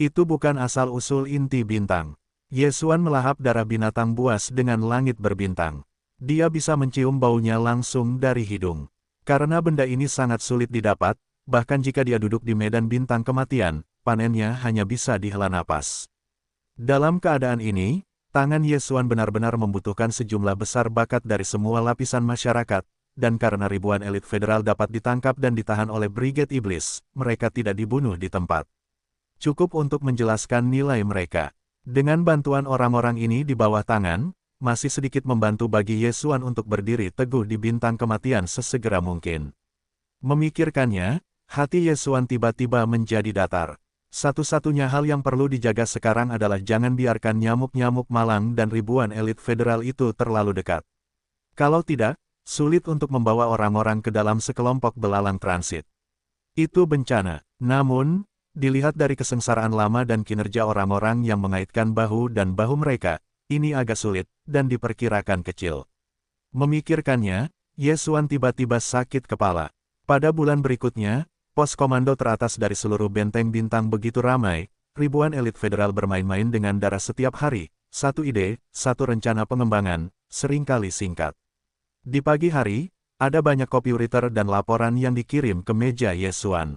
Itu bukan asal-usul inti bintang. Yesuan melahap darah binatang buas dengan langit berbintang. Dia bisa mencium baunya langsung dari hidung. Karena benda ini sangat sulit didapat, bahkan jika dia duduk di medan bintang kematian, panennya hanya bisa dihela napas. Dalam keadaan ini, tangan Yesuan benar-benar membutuhkan sejumlah besar bakat dari semua lapisan masyarakat, dan karena ribuan elit federal dapat ditangkap dan ditahan oleh Brigade Iblis, mereka tidak dibunuh di tempat. Cukup untuk menjelaskan nilai mereka. Dengan bantuan orang-orang ini di bawah tangan, masih sedikit membantu bagi Yesuan untuk berdiri teguh di bintang kematian sesegera mungkin. Memikirkannya, hati Yesuan tiba-tiba menjadi datar. Satu-satunya hal yang perlu dijaga sekarang adalah jangan biarkan nyamuk-nyamuk malang dan ribuan elit federal itu terlalu dekat. Kalau tidak, sulit untuk membawa orang-orang ke dalam sekelompok belalang transit. Itu bencana. Namun, dilihat dari kesengsaraan lama dan kinerja orang-orang yang mengaitkan bahu dan bahu mereka, ini agak sulit, dan diperkirakan kecil. Memikirkannya, Yesuan tiba-tiba sakit kepala. Pada bulan berikutnya, pos komando teratas dari seluruh benteng bintang begitu ramai, ribuan elit federal bermain-main dengan darah setiap hari, satu ide, satu rencana pengembangan, seringkali singkat. Di pagi hari, ada banyak komputer dan laporan yang dikirim ke meja Yesuan.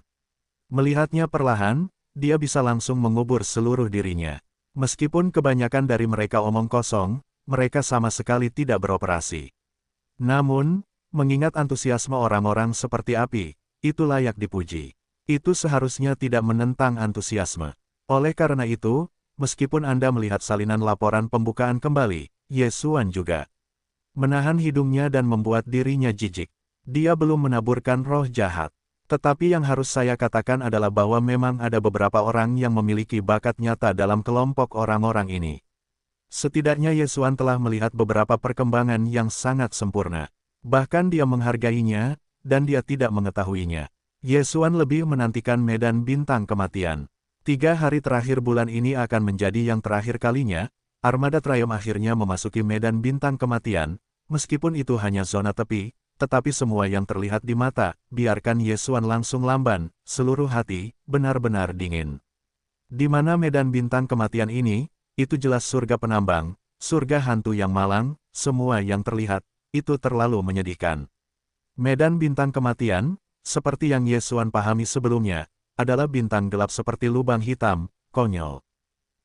Melihatnya perlahan, dia bisa langsung mengubur seluruh dirinya. Meskipun kebanyakan dari mereka omong kosong, mereka sama sekali tidak beroperasi. Namun, mengingat antusiasme orang-orang seperti api, itu layak dipuji. Itu seharusnya tidak menentang antusiasme. Oleh karena itu, meskipun Anda melihat salinan laporan pembukaan kembali, Yesuan juga menahan hidungnya dan membuat dirinya jijik. Dia belum menaburkan roh jahat. Tetapi yang harus saya katakan adalah bahwa memang ada beberapa orang yang memiliki bakat nyata dalam kelompok orang-orang ini. Setidaknya Yesuan telah melihat beberapa perkembangan yang sangat sempurna. Bahkan dia menghargainya, dan dia tidak mengetahuinya. Yesuan lebih menantikan medan bintang kematian. 3 hari terakhir bulan ini akan menjadi yang terakhir kalinya, armada Triumph akhirnya memasuki medan bintang kematian, meskipun itu hanya zona tepi, tetapi semua yang terlihat di mata, biarkan Yesuan langsung lamban, seluruh hati, benar-benar dingin. Di mana medan bintang kematian ini, itu jelas surga penambang, surga hantu yang malang, semua yang terlihat, itu terlalu menyedihkan. Medan bintang kematian, seperti yang Yesuan pahami sebelumnya, adalah bintang gelap seperti lubang hitam, konyol.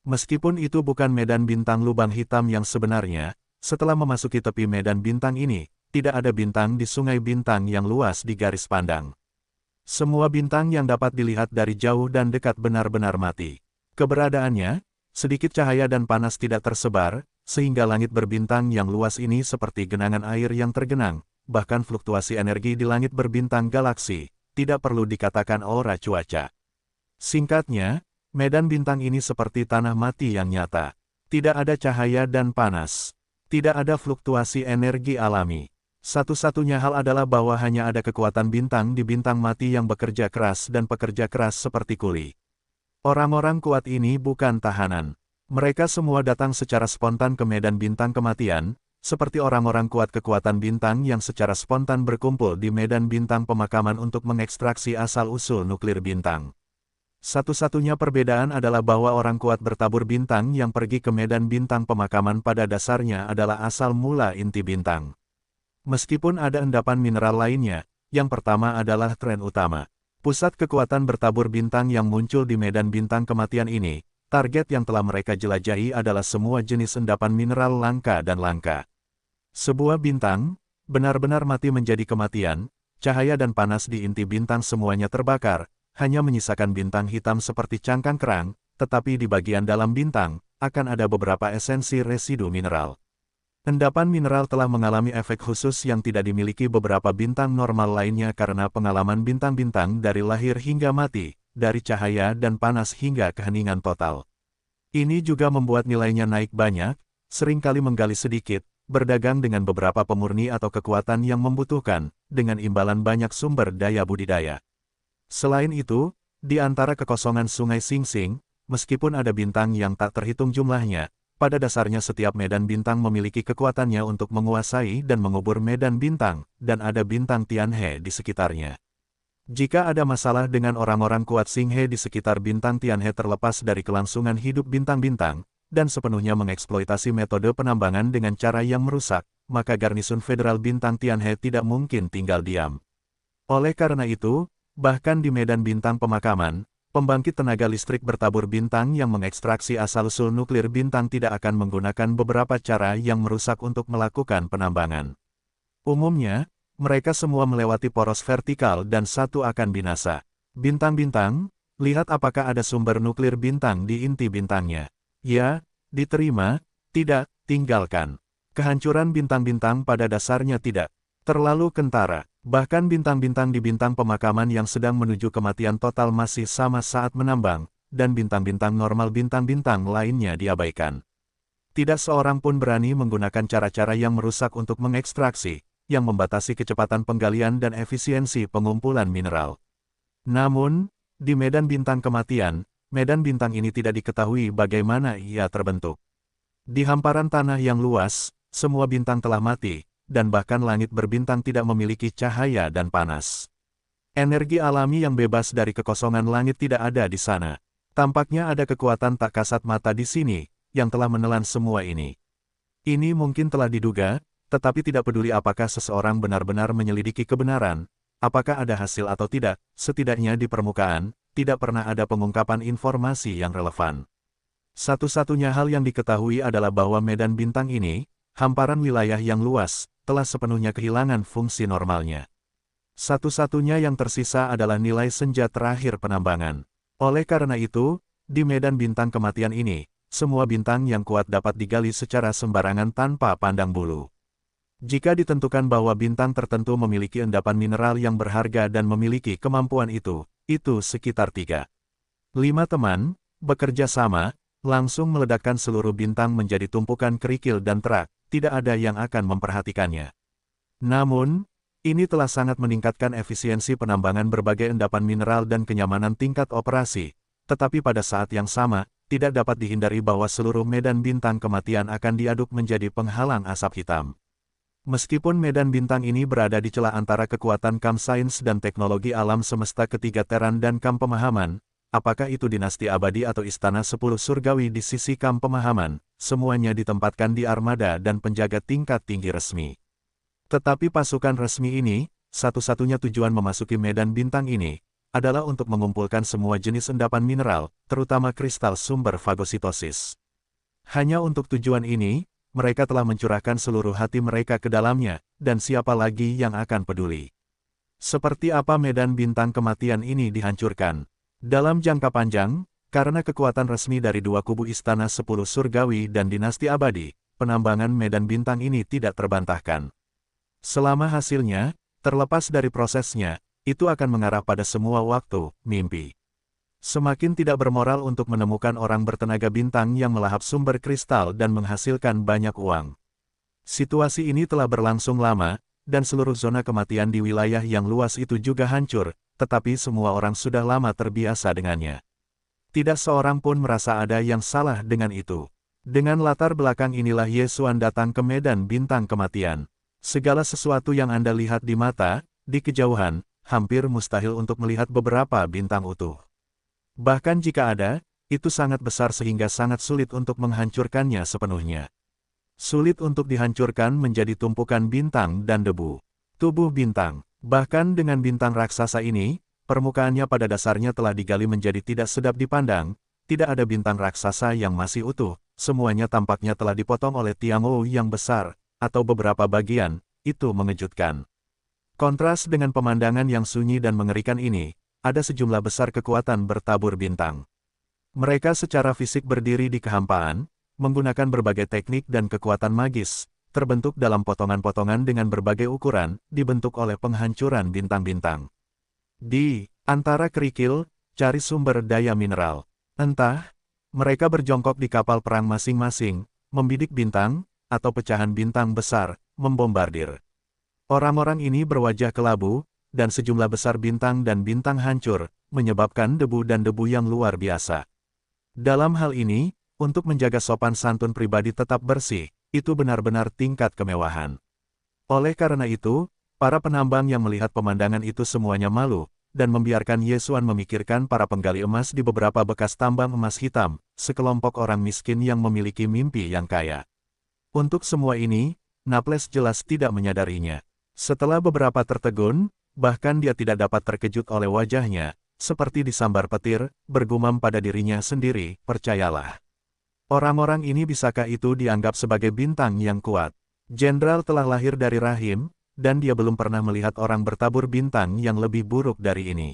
Meskipun itu bukan medan bintang lubang hitam yang sebenarnya, setelah memasuki tepi medan bintang ini, tidak ada bintang di sungai bintang yang luas di garis pandang. Semua bintang yang dapat dilihat dari jauh dan dekat benar-benar mati. Keberadaannya, sedikit cahaya dan panas tidak tersebar, sehingga langit berbintang yang luas ini seperti genangan air yang tergenang, bahkan fluktuasi energi di langit berbintang galaksi, tidak perlu dikatakan aura cuaca. Singkatnya, medan bintang ini seperti tanah mati yang nyata. Tidak ada cahaya dan panas. Tidak ada fluktuasi energi alami. Satu-satunya hal adalah bahwa hanya ada kekuatan bintang di bintang mati yang bekerja keras dan pekerja keras seperti kuli. Orang-orang kuat ini bukan tahanan. Mereka semua datang secara spontan ke medan bintang kematian, seperti orang-orang kuat kekuatan bintang yang secara spontan berkumpul di medan bintang pemakaman untuk mengekstraksi asal-usul nuklir bintang. Satu-satunya perbedaan adalah bahwa orang kuat bertabur bintang yang pergi ke medan bintang pemakaman pada dasarnya adalah asal mula inti bintang. Meskipun ada endapan mineral lainnya, yang pertama adalah tren utama. Pusat kekuatan bertabur bintang yang muncul di medan bintang kematian ini, target yang telah mereka jelajahi adalah semua jenis endapan mineral langka dan langka. Sebuah bintang, benar-benar mati menjadi kematian, cahaya dan panas di inti bintang semuanya terbakar, hanya menyisakan bintang hitam seperti cangkang kerang, tetapi di bagian dalam bintang, akan ada beberapa esensi residu mineral. Endapan mineral telah mengalami efek khusus yang tidak dimiliki beberapa bintang normal lainnya karena pengalaman bintang-bintang dari lahir hingga mati, dari cahaya dan panas hingga keheningan total. Ini juga membuat nilainya naik banyak, seringkali menggali sedikit, berdagang dengan beberapa pemurni atau kekuatan yang membutuhkan, dengan imbalan banyak sumber daya budidaya. Selain itu, di antara kekosongan sungai Sing Sing, meskipun ada bintang yang tak terhitung jumlahnya, pada dasarnya setiap medan bintang memiliki kekuatannya untuk menguasai dan mengubur medan bintang, dan ada bintang Tianhe di sekitarnya. Jika ada masalah dengan orang-orang kuat Xinghe di sekitar bintang Tianhe terlepas dari kelangsungan hidup bintang-bintang, dan sepenuhnya mengeksploitasi metode penambangan dengan cara yang merusak, maka garnisun federal bintang Tianhe tidak mungkin tinggal diam. Oleh karena itu, bahkan di medan bintang pemakaman, pembangkit tenaga listrik bertabur bintang yang mengekstraksi asal-usul nuklir bintang tidak akan menggunakan beberapa cara yang merusak untuk melakukan penambangan. Umumnya, mereka semua melewati poros vertikal dan satu akan binasa. Bintang-bintang, lihat apakah ada sumber nuklir bintang di inti bintangnya. Ya, diterima, tidak, tinggalkan. Kehancuran bintang-bintang pada dasarnya tidak terlalu kentara. Bahkan bintang-bintang di bintang pemakaman yang sedang menuju kematian total masih sama saat menambang, dan bintang-bintang normal bintang-bintang lainnya diabaikan. Tidak seorang pun berani menggunakan cara-cara yang merusak untuk mengekstraksi, yang membatasi kecepatan penggalian dan efisiensi pengumpulan mineral. Namun, di medan bintang kematian, medan bintang ini tidak diketahui bagaimana ia terbentuk. Di hamparan tanah yang luas, semua bintang telah mati, dan bahkan langit berbintang tidak memiliki cahaya dan panas. Energi alami yang bebas dari kekosongan langit tidak ada di sana. Tampaknya ada kekuatan tak kasat mata di sini, yang telah menelan semua ini. Ini mungkin telah diduga, tetapi tidak peduli apakah seseorang benar-benar menyelidiki kebenaran, apakah ada hasil atau tidak, setidaknya di permukaan, tidak pernah ada pengungkapan informasi yang relevan. Satu-satunya hal yang diketahui adalah bahwa medan bintang ini, hamparan wilayah yang luas, telah sepenuhnya kehilangan fungsi normalnya. Satu-satunya yang tersisa adalah nilai senja terakhir penambangan. Oleh karena itu, di medan bintang kematian ini, semua bintang yang kuat dapat digali secara sembarangan tanpa pandang bulu. Jika ditentukan bahwa bintang tertentu memiliki endapan mineral yang berharga dan memiliki kemampuan itu sekitar 3-5 teman, bekerja sama, langsung meledakkan seluruh bintang menjadi tumpukan kerikil dan terak, tidak ada yang akan memperhatikannya. Namun, ini telah sangat meningkatkan efisiensi penambangan berbagai endapan mineral dan kenyamanan tingkat operasi, tetapi pada saat yang sama, tidak dapat dihindari bahwa seluruh medan bintang kematian akan diaduk menjadi penghalang asap hitam. Meskipun medan bintang ini berada di celah antara kekuatan kam sains dan teknologi alam semesta ketiga Teran dan kam pemahaman, apakah itu dinasti abadi atau istana 10 surgawi di sisi kam pemahaman, semuanya ditempatkan di armada dan penjaga tingkat tinggi resmi. Tetapi pasukan resmi ini, satu-satunya tujuan memasuki medan bintang ini, adalah untuk mengumpulkan semua jenis endapan mineral, terutama kristal sumber fagositosis. Hanya untuk tujuan ini, mereka telah mencurahkan seluruh hati mereka ke dalamnya, dan siapa lagi yang akan peduli. Seperti apa medan bintang kematian ini dihancurkan? Dalam jangka panjang, karena kekuatan resmi dari dua kubu istana 10 surgawi dan dinasti abadi, penambangan medan bintang ini tidak terbantahkan. Selama hasilnya, terlepas dari prosesnya, itu akan mengarah pada semua waktu, mimpi. Semakin tidak bermoral untuk menemukan orang bertenaga bintang yang melahap sumber kristal dan menghasilkan banyak uang. Situasi ini telah berlangsung lama, dan seluruh zona kematian di wilayah yang luas itu juga hancur, tetapi semua orang sudah lama terbiasa dengannya. Tidak seorang pun merasa ada yang salah dengan itu. Dengan latar belakang inilah Ye Xuan datang ke medan bintang kematian. Segala sesuatu yang Anda lihat di mata, di kejauhan, hampir mustahil untuk melihat beberapa bintang utuh. Bahkan jika ada, itu sangat besar sehingga sangat sulit untuk menghancurkannya sepenuhnya. Sulit untuk dihancurkan menjadi tumpukan bintang dan debu. Tubuh bintang, bahkan dengan bintang raksasa ini, permukaannya pada dasarnya telah digali menjadi tidak sedap dipandang, tidak ada bintang raksasa yang masih utuh, semuanya tampaknya telah dipotong oleh Tiangou yang besar, atau beberapa bagian, itu mengejutkan. Kontras dengan pemandangan yang sunyi dan mengerikan ini, ada sejumlah besar kekuatan bertabur bintang. Mereka secara fisik berdiri di kehampaan, menggunakan berbagai teknik dan kekuatan magis, terbentuk dalam potongan-potongan dengan berbagai ukuran, dibentuk oleh penghancuran bintang-bintang. Di antara kerikil, cari sumber daya mineral. Entah, mereka berjongkok di kapal perang masing-masing, membidik bintang, atau pecahan bintang besar, membombardir. Orang-orang ini berwajah kelabu, dan sejumlah besar bintang dan bintang hancur, menyebabkan debu dan debu yang luar biasa. Dalam hal ini, untuk menjaga sopan santun pribadi tetap bersih, itu benar-benar tingkat kemewahan. Oleh karena itu, para penambang yang melihat pemandangan itu semuanya malu, dan membiarkan Ye Xuan memikirkan para penggali emas di beberapa bekas tambang emas hitam, sekelompok orang miskin yang memiliki mimpi yang kaya. Untuk semua ini, Naples jelas tidak menyadarinya. Setelah beberapa tertegun, bahkan dia tidak dapat terkejut oleh wajahnya, seperti disambar petir, bergumam pada dirinya sendiri, percayalah. Orang-orang ini bisakah itu dianggap sebagai bintang yang kuat? Jenderal telah lahir dari rahim, dan dia belum pernah melihat orang bertabur bintang yang lebih buruk dari ini.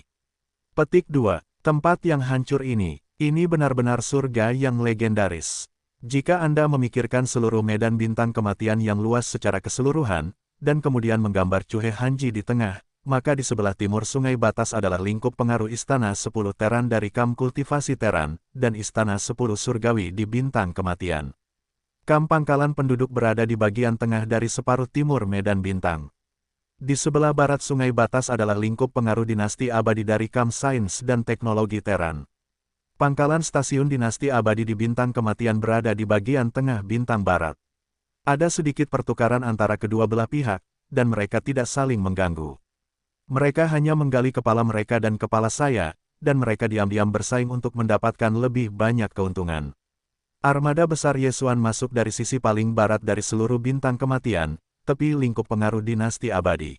Petik 2. Tempat yang hancur ini benar-benar surga yang legendaris. Jika Anda memikirkan seluruh medan bintang kematian yang luas secara keseluruhan, dan kemudian menggambar Cuhe Hanji di tengah, maka di sebelah timur sungai batas adalah lingkup pengaruh Istana 10 Teran dari Kam Kultivasi Teran, dan Istana 10 Surgawi di Bintang Kematian. Kam pangkalan penduduk berada di bagian tengah dari separuh timur medan bintang. Di sebelah barat sungai batas adalah lingkup pengaruh dinasti abadi dari Kam Sains dan Teknologi Teran. Pangkalan stasiun dinasti abadi di Bintang Kematian berada di bagian tengah bintang barat. Ada sedikit pertukaran antara kedua belah pihak, dan mereka tidak saling mengganggu. Mereka hanya menggali kepala mereka dan kepala saya, dan mereka diam-diam bersaing untuk mendapatkan lebih banyak keuntungan. Armada besar Ye Xuan masuk dari sisi paling barat dari seluruh bintang kematian, tepi lingkup pengaruh dinasti abadi.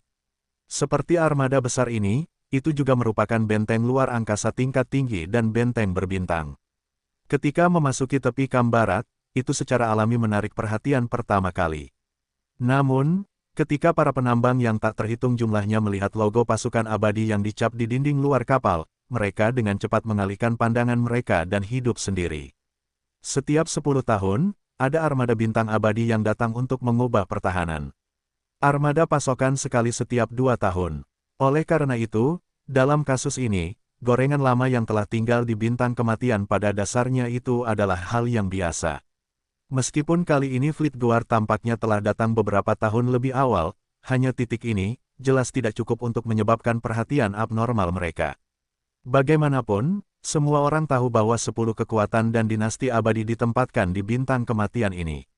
Seperti armada besar ini, itu juga merupakan benteng luar angkasa tingkat tinggi dan benteng berbintang. Ketika memasuki tepi Kam barat, itu secara alami menarik perhatian pertama kali. Namun, ketika para penambang yang tak terhitung jumlahnya melihat logo pasukan abadi yang dicap di dinding luar kapal, mereka dengan cepat mengalihkan pandangan mereka dan hidup sendiri. Setiap 10 tahun, ada armada bintang abadi yang datang untuk mengubah pertahanan. Armada pasokan sekali setiap 2 tahun. Oleh karena itu, dalam kasus ini, gorengan lama yang telah tinggal di bintang kematian pada dasarnya itu adalah hal yang biasa. Meskipun kali ini Fleet Guard tampaknya telah datang beberapa tahun lebih awal, hanya titik ini, jelas tidak cukup untuk menyebabkan perhatian abnormal mereka. Bagaimanapun, semua orang tahu bahwa 10 kekuatan dan dinasti abadi ditempatkan di bintang kematian ini.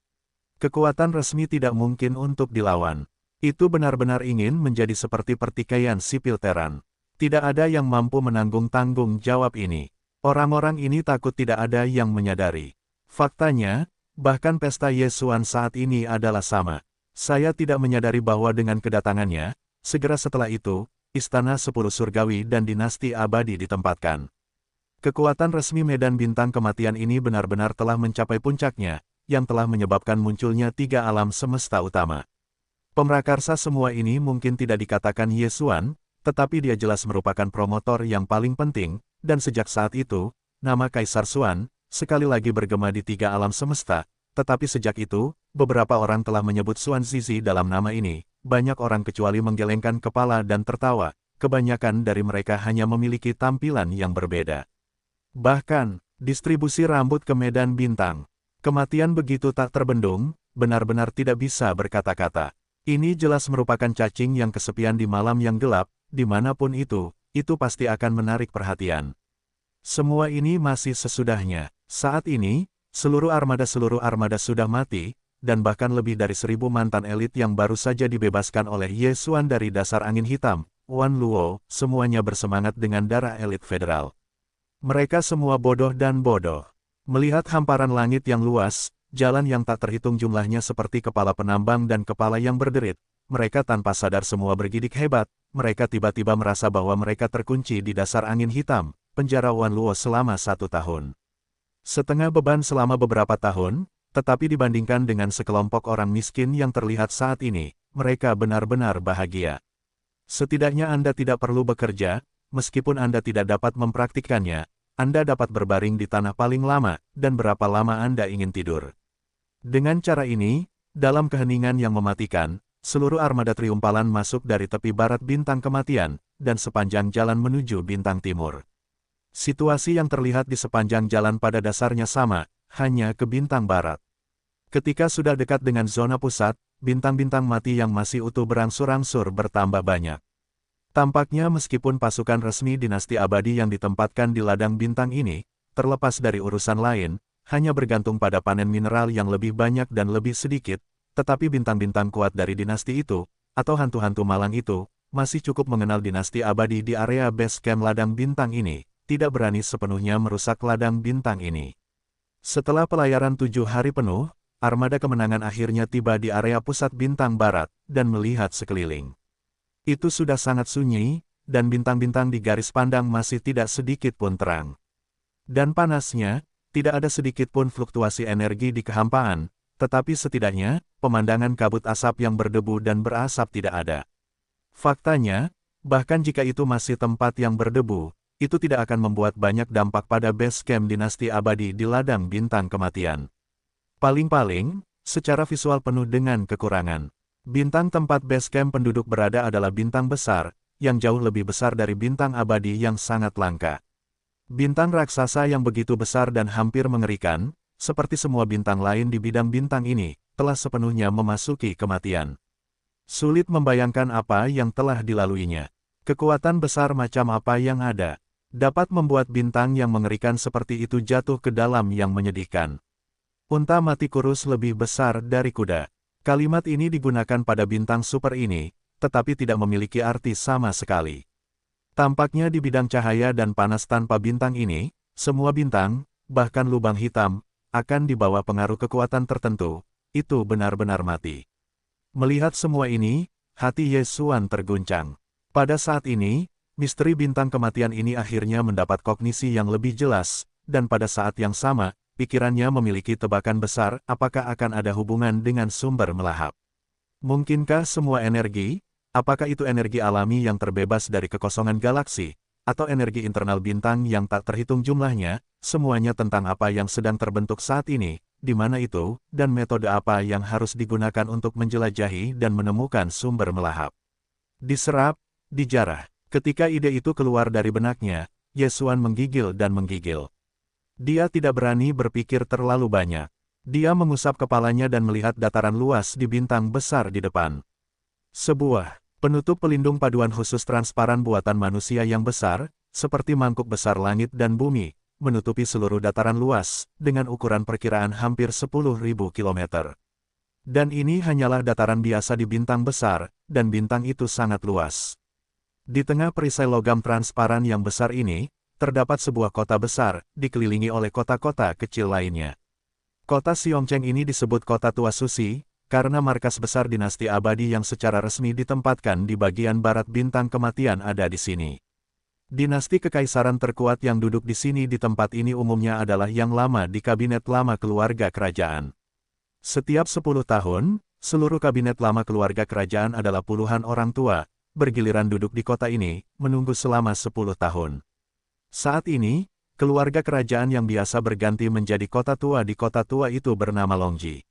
Kekuatan resmi tidak mungkin untuk dilawan. Itu benar-benar ingin menjadi seperti pertikaian sipil Teran. Tidak ada yang mampu menanggung tanggung jawab ini. Orang-orang ini takut tidak ada yang menyadari. Faktanya, bahkan pesta Ye Xuan saat ini adalah sama. Saya tidak menyadari bahwa dengan kedatangannya, segera setelah itu, Istana 10 Surgawi dan Dinasti Abadi ditempatkan. Kekuatan resmi medan bintang kematian ini benar-benar telah mencapai puncaknya, yang telah menyebabkan munculnya 3 alam semesta utama. Pemrakarsa semua ini mungkin tidak dikatakan Ye Xuan, tetapi dia jelas merupakan promotor yang paling penting, dan sejak saat itu, nama Kaisar Xuan, sekali lagi bergema di 3 alam semesta, tetapi sejak itu, beberapa orang telah menyebut Xuan Zizi dalam nama ini, banyak orang kecuali menggelengkan kepala dan tertawa, kebanyakan dari mereka hanya memiliki tampilan yang berbeda. Bahkan, distribusi rambut ke medan bintang. Kematian begitu tak terbendung, benar-benar tidak bisa berkata-kata. Ini jelas merupakan cacing yang kesepian di malam yang gelap, dimanapun itu pasti akan menarik perhatian. Semua ini masih sesudahnya. Saat ini, Seluruh armada sudah mati, dan bahkan lebih dari 1.000 mantan elit yang baru saja dibebaskan oleh Ye Xuan dari dasar angin hitam, Wan Luo, semuanya bersemangat dengan darah elit federal. Mereka semua bodoh dan bodoh. Melihat hamparan langit yang luas, jalan yang tak terhitung jumlahnya seperti kepala penambang dan kepala yang berderit, mereka tanpa sadar semua bergidik hebat, mereka tiba-tiba merasa bahwa mereka terkunci di dasar angin hitam, penjara Wan Luo selama 1 tahun. Setengah beban selama beberapa tahun, tetapi dibandingkan dengan sekelompok orang miskin yang terlihat saat ini, mereka benar-benar bahagia. Setidaknya Anda tidak perlu bekerja, meskipun Anda tidak dapat mempraktikkannya, Anda dapat berbaring di tanah paling lama, dan berapa lama Anda ingin tidur. Dengan cara ini, dalam keheningan yang mematikan, seluruh armada triumpalan masuk dari tepi barat bintang kematian, dan sepanjang jalan menuju bintang timur. Situasi yang terlihat di sepanjang jalan pada dasarnya sama, hanya ke bintang barat. Ketika sudah dekat dengan zona pusat, bintang-bintang mati yang masih utuh berangsur-angsur bertambah banyak. Tampaknya meskipun pasukan resmi dinasti abadi yang ditempatkan di ladang bintang ini, terlepas dari urusan lain, hanya bergantung pada panen mineral yang lebih banyak dan lebih sedikit, tetapi bintang-bintang kuat dari dinasti itu, atau hantu-hantu malang itu, masih cukup mengenal dinasti abadi di area base camp ladang bintang ini, tidak berani sepenuhnya merusak ladang bintang ini. Setelah pelayaran 7 hari penuh, armada kemenangan akhirnya tiba di area pusat bintang barat, dan melihat sekeliling. Itu sudah sangat sunyi, dan bintang-bintang di garis pandang masih tidak sedikit pun terang. Dan panasnya, tidak ada sedikit pun fluktuasi energi di kehampaan, tetapi setidaknya, pemandangan kabut asap yang berdebu dan berasap tidak ada. Faktanya, bahkan jika itu masih tempat yang berdebu, itu tidak akan membuat banyak dampak pada base camp dinasti abadi di ladang bintang kematian. Paling-paling, secara visual penuh dengan kekurangan. Bintang tempat base camp penduduk berada adalah bintang besar, yang jauh lebih besar dari bintang abadi yang sangat langka. Bintang raksasa yang begitu besar dan hampir mengerikan, seperti semua bintang lain di bidang bintang ini, telah sepenuhnya memasuki kematian. Sulit membayangkan apa yang telah dilaluinya. Kekuatan besar macam apa yang ada, dapat membuat bintang yang mengerikan seperti itu jatuh ke dalam yang menyedihkan. Unta mati kurus lebih besar dari kuda. Kalimat ini digunakan pada bintang super ini, tetapi tidak memiliki arti sama sekali. Tampaknya di bidang cahaya dan panas tanpa bintang ini, semua bintang, bahkan lubang hitam, akan dibawa pengaruh kekuatan tertentu, itu benar-benar mati. Melihat semua ini, hati Ye Xuan terguncang. Pada saat ini, misteri bintang kematian ini akhirnya mendapat kognisi yang lebih jelas, dan pada saat yang sama, pikirannya memiliki tebakan besar apakah akan ada hubungan dengan sumber melahap. Mungkinkah semua energi, apakah itu energi alami yang terbebas dari kekosongan galaksi, atau energi internal bintang yang tak terhitung jumlahnya, semuanya tentang apa yang sedang terbentuk saat ini, di mana itu, dan metode apa yang harus digunakan untuk menjelajahi dan menemukan sumber melahap. Diserap, dijarah. Ketika ide itu keluar dari benaknya, Ye Xuan menggigil dan menggigil. Dia tidak berani berpikir terlalu banyak. Dia mengusap kepalanya dan melihat dataran luas di bintang besar di depan. Sebuah penutup pelindung paduan khusus transparan buatan manusia yang besar, seperti mangkuk besar langit dan bumi, menutupi seluruh dataran luas, dengan ukuran perkiraan hampir 10.000 km. Dan ini hanyalah dataran biasa di bintang besar, dan bintang itu sangat luas. Di tengah perisai logam transparan yang besar ini, terdapat sebuah kota besar, dikelilingi oleh kota-kota kecil lainnya. Kota Xiongcheng ini disebut kota tua Susi, karena markas besar dinasti abadi yang secara resmi ditempatkan di bagian barat bintang kematian ada di sini. Dinasti kekaisaran terkuat yang duduk di sini di tempat ini umumnya adalah yang lama di kabinet lama keluarga kerajaan. Setiap 10 tahun, seluruh kabinet lama keluarga kerajaan adalah puluhan orang tua, bergiliran duduk di kota ini, menunggu selama 10 tahun. Saat ini, keluarga kerajaan yang biasa berganti menjadi kota tua di kota tua itu bernama Longji.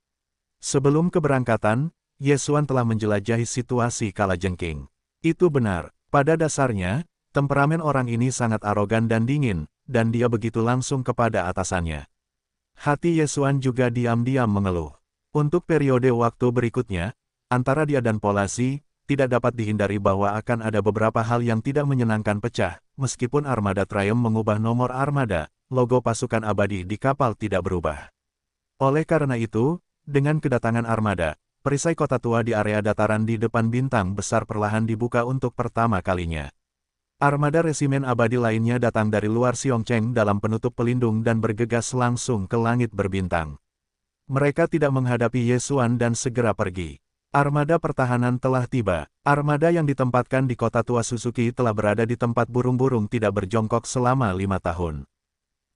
Sebelum keberangkatan, Ye Xuan telah menjelajahi situasi kalajengking. Itu benar, pada dasarnya, temperamen orang ini sangat arogan dan dingin, dan dia begitu langsung kepada atasannya. Hati Ye Xuan juga diam-diam mengeluh. Untuk periode waktu berikutnya, antara dia dan Polasi, tidak dapat dihindari bahwa akan ada beberapa hal yang tidak menyenangkan pecah, meskipun armada Triumph mengubah nomor armada, logo pasukan abadi di kapal tidak berubah. Oleh karena itu, dengan kedatangan armada, perisai kota tua di area dataran di depan bintang besar perlahan dibuka untuk pertama kalinya. Armada resimen abadi lainnya datang dari luar Xiongcheng dalam penutup pelindung dan bergegas langsung ke langit berbintang. Mereka tidak menghadapi Ye Xuan dan segera pergi. Armada pertahanan telah tiba. Armada yang ditempatkan di kota tua Suzuki telah berada di tempat burung-burung tidak berjongkok selama 5 tahun.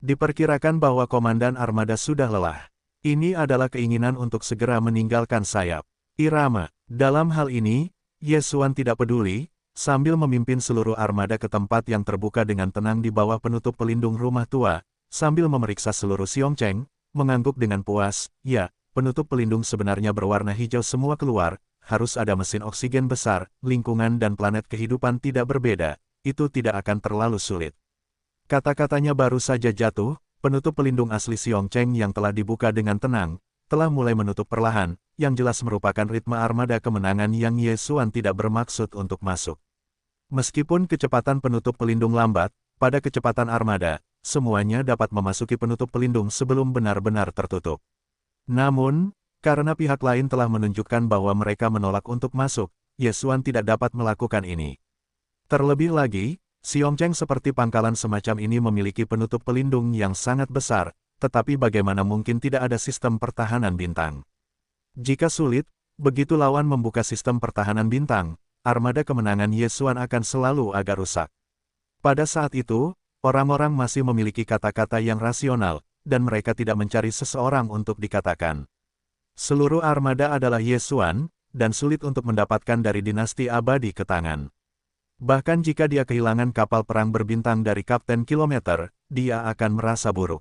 Diperkirakan bahwa komandan armada sudah lelah. Ini adalah keinginan untuk segera meninggalkan sayap. Irama. Dalam hal ini, Ye Xuan tidak peduli, sambil memimpin seluruh armada ke tempat yang terbuka dengan tenang di bawah penutup pelindung rumah tua, sambil memeriksa seluruh Xiongcheng, mengangguk dengan puas, ya, penutup pelindung sebenarnya berwarna hijau semua keluar, harus ada mesin oksigen besar, lingkungan dan planet kehidupan tidak berbeda, itu tidak akan terlalu sulit. Kata-katanya baru saja jatuh, penutup pelindung asli Xiongcheng yang telah dibuka dengan tenang, telah mulai menutup perlahan, yang jelas merupakan ritme armada kemenangan yang Ye Xuan tidak bermaksud untuk masuk. Meskipun kecepatan penutup pelindung lambat, pada kecepatan armada, semuanya dapat memasuki penutup pelindung sebelum benar-benar tertutup. Namun, karena pihak lain telah menunjukkan bahwa mereka menolak untuk masuk, Ye Xuan tidak dapat melakukan ini. Terlebih lagi, Xiongcheng seperti pangkalan semacam ini memiliki penutup pelindung yang sangat besar, tetapi bagaimana mungkin tidak ada sistem pertahanan bintang? Jika sulit, begitu lawan membuka sistem pertahanan bintang, armada kemenangan Ye Xuan akan selalu agak rusak. Pada saat itu, orang-orang masih memiliki kata-kata yang rasional, dan mereka tidak mencari seseorang untuk dikatakan. Seluruh armada adalah Ye Xuan, dan sulit untuk mendapatkan dari dinasti abadi ke tangan. Bahkan jika dia kehilangan kapal perang berbintang dari Kapten Kilometer, dia akan merasa buruk.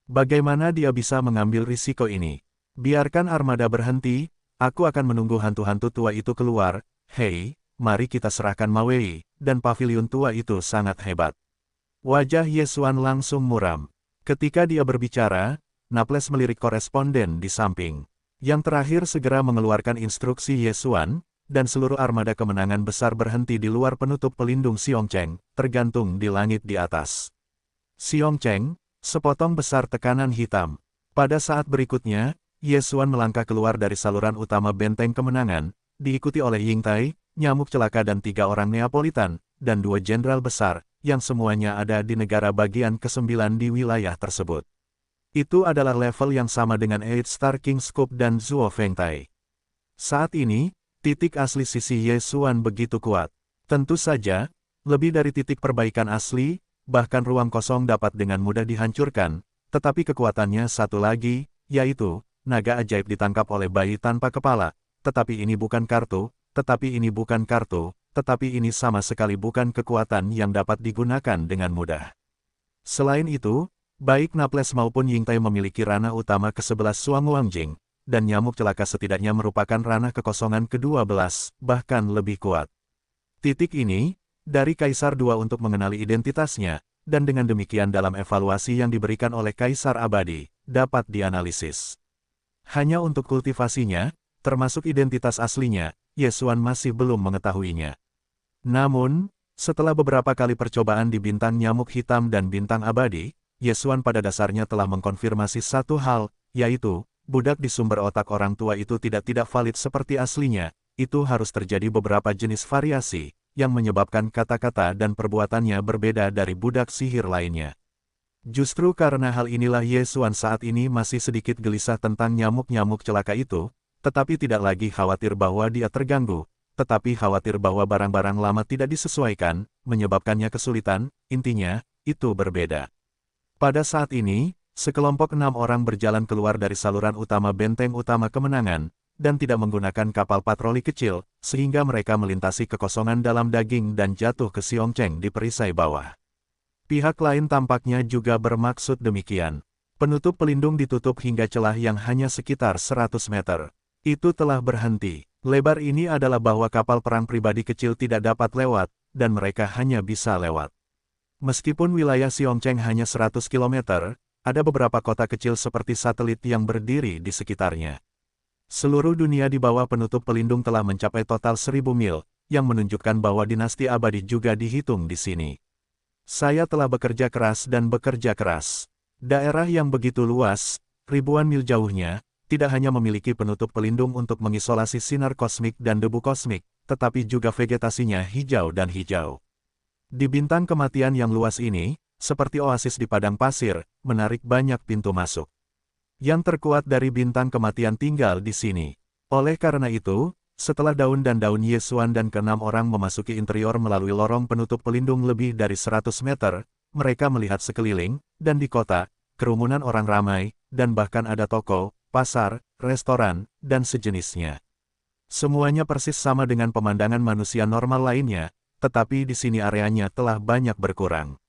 Bagaimana dia bisa mengambil risiko ini? Biarkan armada berhenti, aku akan menunggu hantu-hantu tua itu keluar. Hei, mari kita serahkan Mawei, dan pavilion tua itu sangat hebat. Wajah Ye Xuan langsung muram. Ketika dia berbicara, Naples melirik koresponden di samping. Yang terakhir segera mengeluarkan instruksi Ye Xuan, dan seluruh armada kemenangan besar berhenti di luar penutup pelindung Xiongcheng, tergantung di langit di atas. Xiongcheng, sepotong besar tekanan hitam. Pada saat berikutnya, Ye Xuan melangkah keluar dari saluran utama benteng kemenangan, diikuti oleh Ying Tai, nyamuk celaka dan 3 orang Neapolitan, dan 2 jenderal besar, yang semuanya ada di negara bagian ke-9 di wilayah tersebut. Itu adalah level yang sama dengan 8 Star King Scoop dan Zhuo Fengtai. Saat ini, titik asli sisi Ye Xuan begitu kuat. Tentu saja, lebih dari titik perbaikan asli, bahkan ruang kosong dapat dengan mudah dihancurkan, tetapi kekuatannya satu lagi, yaitu, naga ajaib ditangkap oleh bayi tanpa kepala, tetapi ini bukan kartu, tetapi ini bukan kartu, tetapi ini sama sekali bukan kekuatan yang dapat digunakan dengan mudah. Selain itu, baik Naples maupun Ying Tai memiliki ranah utama ke-11 Suang Wangjing, dan nyamuk celaka setidaknya merupakan ranah kekosongan ke-12, bahkan lebih kuat. Titik ini, dari Kaisar II untuk mengenali identitasnya, dan dengan demikian dalam evaluasi yang diberikan oleh Kaisar Abadi, dapat dianalisis. Hanya untuk kultivasinya, termasuk identitas aslinya, Ye Xuan masih belum mengetahuinya. Namun, setelah beberapa kali percobaan di bintang nyamuk hitam dan bintang abadi, Ye Xuan pada dasarnya telah mengkonfirmasi satu hal, yaitu, budak di sumber otak orang tua itu tidak valid seperti aslinya, itu harus terjadi beberapa jenis variasi, yang menyebabkan kata-kata dan perbuatannya berbeda dari budak sihir lainnya. Justru karena hal inilah Ye Xuan saat ini masih sedikit gelisah tentang nyamuk-nyamuk celaka itu, tetapi tidak lagi khawatir bahwa dia terganggu, tetapi khawatir bahwa barang-barang lama tidak disesuaikan, menyebabkannya kesulitan, intinya, itu berbeda. Pada saat ini, sekelompok 6 orang berjalan keluar dari saluran utama benteng utama kemenangan, dan tidak menggunakan kapal patroli kecil, sehingga mereka melintasi kekosongan dalam daging dan jatuh ke Xiongcheng di perisai bawah. Pihak lain tampaknya juga bermaksud demikian. Penutup pelindung ditutup hingga celah yang hanya sekitar 100 meter. Itu telah berhenti. Lebar ini adalah bahwa kapal perang pribadi kecil tidak dapat lewat, dan mereka hanya bisa lewat. Meskipun wilayah Xiongcheng hanya 100 km, ada beberapa kota kecil seperti satelit yang berdiri di sekitarnya. Seluruh dunia di bawah penutup pelindung telah mencapai total 1000 mil, yang menunjukkan bahwa dinasti abadi juga dihitung di sini. Saya telah bekerja keras dan bekerja keras. Daerah yang begitu luas, ribuan mil jauhnya, tidak hanya memiliki penutup pelindung untuk mengisolasi sinar kosmik dan debu kosmik, tetapi juga vegetasinya hijau dan hijau. Di bintang kematian yang luas ini, seperti oasis di padang pasir, menarik banyak pintu masuk. Yang terkuat dari bintang kematian tinggal di sini. Oleh karena itu, setelah daun dan daun Yesuan dan keenam orang memasuki interior melalui lorong penutup pelindung lebih dari 100 meter, mereka melihat sekeliling, dan di kota, kerumunan orang ramai, dan bahkan ada toko, pasar, restoran, dan sejenisnya. Semuanya persis sama dengan pemandangan manusia normal lainnya, tetapi di sini areanya telah banyak berkurang.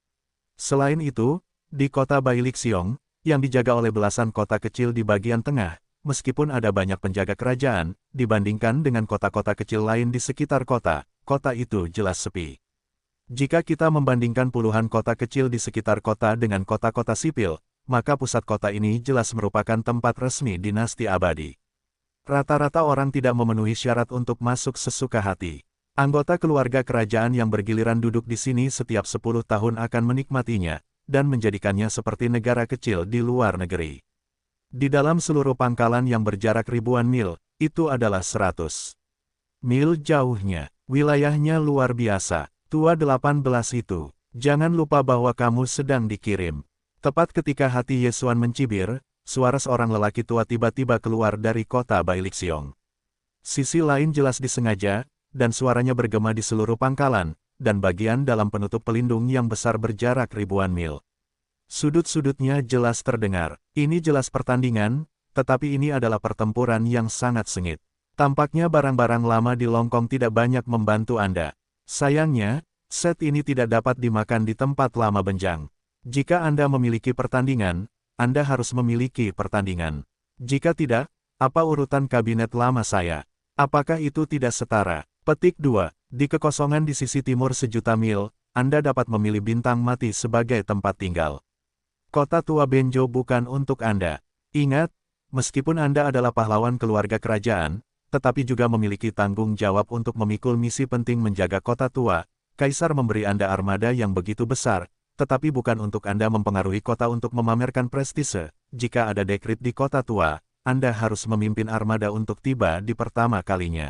Selain itu, di kota Bailixiong, yang dijaga oleh belasan kota kecil di bagian tengah, meskipun ada banyak penjaga kerajaan, dibandingkan dengan kota-kota kecil lain di sekitar kota, kota itu jelas sepi. Jika kita membandingkan puluhan kota kecil di sekitar kota dengan kota-kota sipil, maka pusat kota ini jelas merupakan tempat resmi dinasti abadi. Rata-rata orang tidak memenuhi syarat untuk masuk sesuka hati. Anggota keluarga kerajaan yang bergiliran duduk di sini setiap 10 tahun akan menikmatinya, dan menjadikannya seperti negara kecil di luar negeri. Di dalam seluruh pangkalan yang berjarak ribuan mil, itu adalah 100 mil jauhnya. Wilayahnya luar biasa. Tua 18 itu, jangan lupa bahwa kamu sedang dikirim. Tepat ketika hati Yesuan mencibir, suara seorang lelaki tua tiba-tiba keluar dari kota Bailixiong. Sisi lain jelas disengaja, dan suaranya bergema di seluruh pangkalan, dan bagian dalam penutup pelindung yang besar berjarak ribuan mil. Sudut-sudutnya jelas terdengar. Ini jelas pertandingan, tetapi ini adalah pertempuran yang sangat sengit. Tampaknya barang-barang lama di Longkong tidak banyak membantu Anda. Sayangnya, set ini tidak dapat dimakan di tempat lama benjang. Jika Anda memiliki pertandingan, Anda harus memiliki pertandingan. Jika tidak, apa urutan kabinet lama saya? Apakah itu tidak setara? Petik 2. Di kekosongan di sisi timur sejuta mil, Anda dapat memilih bintang mati sebagai tempat tinggal. Kota tua Benjo bukan untuk Anda. Ingat, meskipun Anda adalah pahlawan keluarga kerajaan, tetapi juga memiliki tanggung jawab untuk memikul misi penting menjaga kota tua. Kaisar memberi Anda armada yang begitu besar, tetapi bukan untuk Anda mempengaruhi kota untuk memamerkan prestise. Jika ada dekrit di kota tua, Anda harus memimpin armada untuk tiba di pertama kalinya.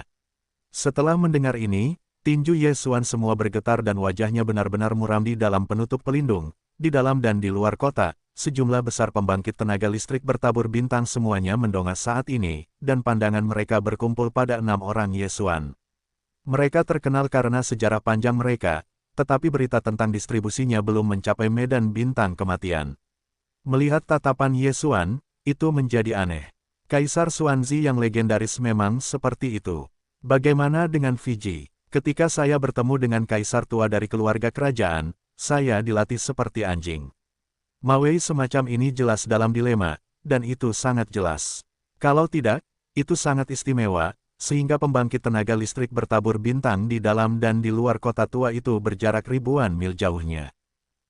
Setelah mendengar ini, tinju Yesuan semua bergetar dan wajahnya benar-benar muram di dalam penutup pelindung. Di dalam dan di luar kota, sejumlah besar pembangkit tenaga listrik bertabur bintang semuanya mendongak saat ini, dan pandangan mereka berkumpul pada 6 orang Yesuan. Mereka terkenal karena sejarah panjang mereka, tetapi berita tentang distribusinya belum mencapai medan bintang kematian. Melihat tatapan Yesuan, itu menjadi aneh. Kaisar Xuanzi yang legendaris memang seperti itu. Bagaimana dengan Fiji? Ketika saya bertemu dengan kaisar tua dari keluarga kerajaan, saya dilatih seperti anjing. Mawei semacam ini jelas dalam dilema, dan itu sangat jelas. Kalau tidak, itu sangat istimewa, sehingga pembangkit tenaga listrik bertabur bintang di dalam dan di luar kota tua itu berjarak ribuan mil jauhnya.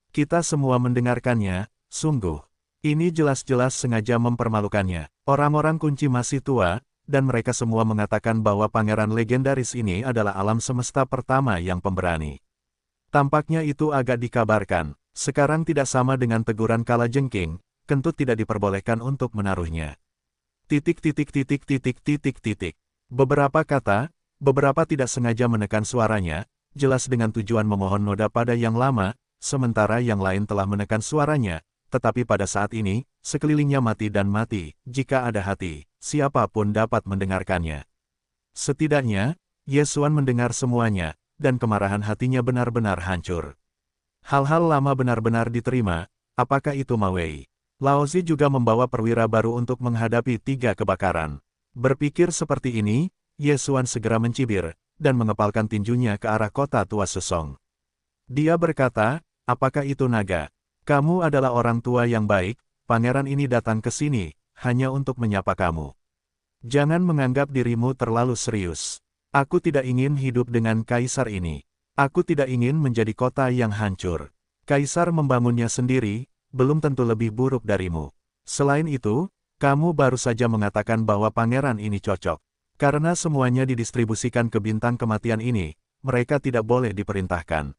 Kita semua mendengarkannya, sungguh. Ini jelas-jelas sengaja mempermalukannya. Orang-orang kunci masih tua, dan mereka semua mengatakan bahwa pangeran legendaris ini adalah alam semesta pertama yang pemberani. Tampaknya itu agak dikabarkan. Sekarang tidak sama dengan teguran kala jengking, kentut tidak diperbolehkan untuk menaruhnya. Beberapa kata, beberapa tidak sengaja menekan suaranya, jelas dengan tujuan memohon noda pada yang lama, sementara yang lain telah menekan suaranya, tetapi pada saat ini, sekelilingnya mati dan mati, jika ada hati, siapapun dapat mendengarkannya. Setidaknya, Yesuan mendengar semuanya, dan kemarahan hatinya benar-benar hancur. Hal-hal lama benar-benar diterima, apakah itu Mawei? Laozi juga membawa perwira baru untuk menghadapi 3 kebakaran. Berpikir seperti ini, Yesuan segera mencibir, dan mengepalkan tinjunya ke arah kota tua Susong. Dia berkata, apakah itu naga? Kamu adalah orang tua yang baik, pangeran ini datang ke sini, hanya untuk menyapa kamu. Jangan menganggap dirimu terlalu serius. Aku tidak ingin hidup dengan kaisar ini. Aku tidak ingin menjadi kota yang hancur. Kaisar membangunnya sendiri, belum tentu lebih buruk darimu. Selain itu, kamu baru saja mengatakan bahwa pangeran ini cocok. Karena semuanya didistribusikan ke bintang kematian ini, mereka tidak boleh diperintahkan.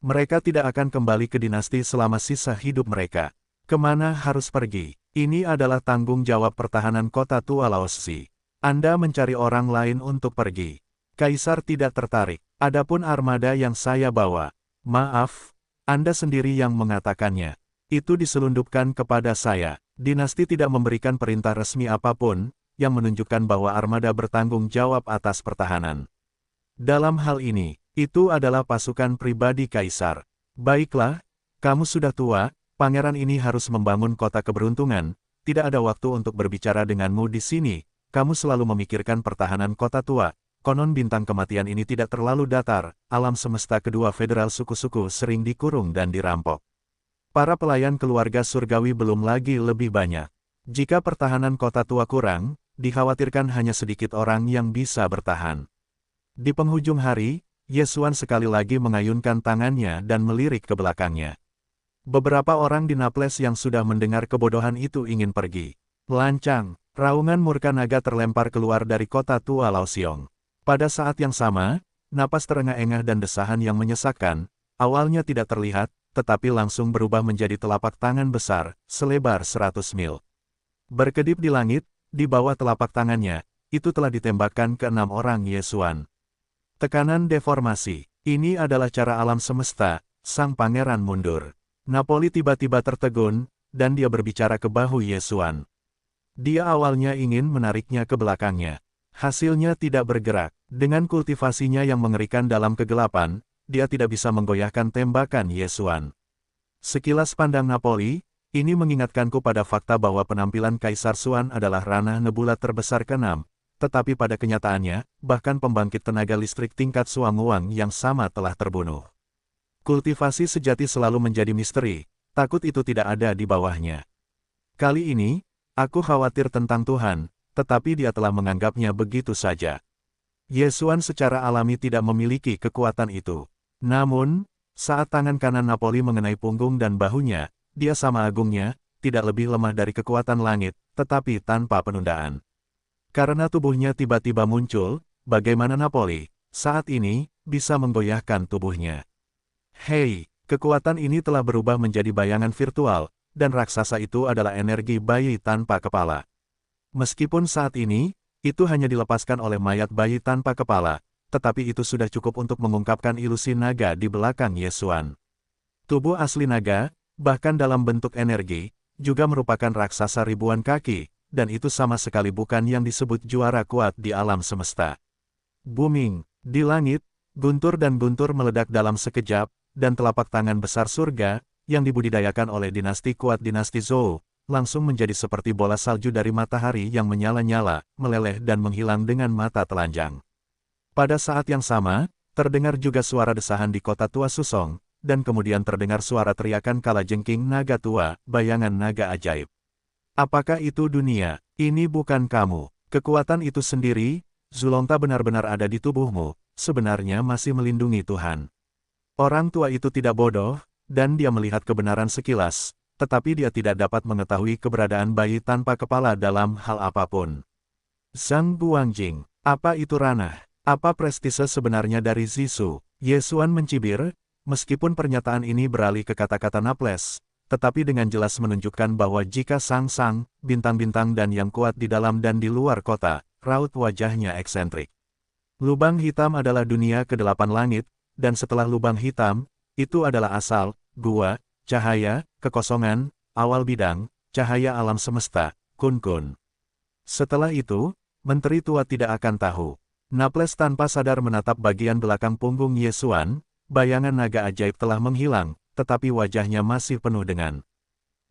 Mereka tidak akan kembali ke dinasti selama sisa hidup mereka. Kemana harus pergi? Ini adalah tanggung jawab pertahanan kota tua Laosi. Anda mencari orang lain untuk pergi. Kaisar tidak tertarik. Adapun armada yang saya bawa, maaf, Anda sendiri yang mengatakannya. Itu diselundupkan kepada saya. Dinasti tidak memberikan perintah resmi apapun, yang menunjukkan bahwa armada bertanggung jawab atas pertahanan. Dalam hal ini, itu adalah pasukan pribadi Kaisar. Baiklah, kamu sudah tua, pangeran ini harus membangun kota keberuntungan, tidak ada waktu untuk berbicara denganmu di sini, kamu selalu memikirkan pertahanan kota tua, konon bintang kematian ini tidak terlalu datar, alam semesta kedua federal suku-suku sering dikurung dan dirampok. Para pelayan keluarga surgawi belum lagi lebih banyak. Jika pertahanan kota tua kurang, dikhawatirkan hanya sedikit orang yang bisa bertahan. Di penghujung hari, Yesuan sekali lagi mengayunkan tangannya dan melirik ke belakangnya. Beberapa orang di Naples yang sudah mendengar kebodohan itu ingin pergi. Lancang, raungan murka naga terlempar keluar dari kota tua Laoxiong. Pada saat yang sama, napas terengah-engah dan desahan yang menyesakkan, awalnya tidak terlihat, tetapi langsung berubah menjadi telapak tangan besar, selebar 100 mil. Berkedip di langit, di bawah telapak tangannya, itu telah ditembakkan ke 6 orang Yesuan. Tekanan deformasi, ini adalah cara alam semesta, sang pangeran mundur. Napoli tiba-tiba tertegun, dan dia berbicara ke bahu Yesuan. Dia awalnya ingin menariknya ke belakangnya. Hasilnya tidak bergerak. Dengan kultivasinya yang mengerikan dalam kegelapan, dia tidak bisa menggoyahkan tembakan Yesuan. Sekilas pandang Napoli, ini mengingatkanku pada fakta bahwa penampilan Kaisar Xuan adalah ranah nebula terbesar ke-6, tetapi pada kenyataannya, bahkan pembangkit tenaga listrik tingkat Suanguang yang sama telah terbunuh. Kultivasi sejati selalu menjadi misteri, takut itu tidak ada di bawahnya. Kali ini, aku khawatir tentang Tuhan, tetapi dia telah menganggapnya begitu saja. Yesuan secara alami tidak memiliki kekuatan itu. Namun, saat tangan kanan Napoli mengenai punggung dan bahunya, dia sama agungnya, tidak lebih lemah dari kekuatan langit, tetapi tanpa penundaan. Karena tubuhnya tiba-tiba muncul, bagaimana Napoli, saat ini, bisa menggoyahkan tubuhnya. Hei, kekuatan ini telah berubah menjadi bayangan virtual, dan raksasa itu adalah energi bayi tanpa kepala. Meskipun saat ini, itu hanya dilepaskan oleh mayat bayi tanpa kepala, tetapi itu sudah cukup untuk mengungkapkan ilusi naga di belakang Yesuan. Tubuh asli naga, bahkan dalam bentuk energi, juga merupakan raksasa ribuan kaki, dan itu sama sekali bukan yang disebut juara kuat di alam semesta. Booming, di langit, guntur dan guntur meledak dalam sekejap, dan telapak tangan besar surga, yang dibudidayakan oleh dinasti kuat dinasti Zhou, langsung menjadi seperti bola salju dari matahari yang menyala-nyala, meleleh dan menghilang dengan mata telanjang. Pada saat yang sama, terdengar juga suara desahan di kota tua Susong, dan kemudian terdengar suara teriakan kalajengking naga tua, bayangan naga ajaib. Apakah itu dunia? Ini bukan kamu. Kekuatan itu sendiri, Zulongta benar-benar ada di tubuhmu, sebenarnya masih melindungi Tuhan. Orang tua itu tidak bodoh, dan dia melihat kebenaran sekilas, tetapi dia tidak dapat mengetahui keberadaan bayi tanpa kepala dalam hal apapun. Zhang Guangjing, apa itu ranah? Apa prestise sebenarnya dari Zhisu? Yesuan mencibir, meskipun pernyataan ini beralih ke kata-kata Naples, tetapi dengan jelas menunjukkan bahwa jika sang-sang, bintang-bintang dan yang kuat di dalam dan di luar kota, raut wajahnya eksentrik. Lubang hitam adalah dunia ke-8 langit, dan setelah lubang hitam, itu adalah asal, gua, cahaya, kekosongan, awal bidang, cahaya alam semesta, kun-kun. Setelah itu, menteri tua tidak akan tahu. Naples tanpa sadar menatap bagian belakang punggung Yesuan, bayangan naga ajaib telah menghilang, tetapi wajahnya masih penuh dengan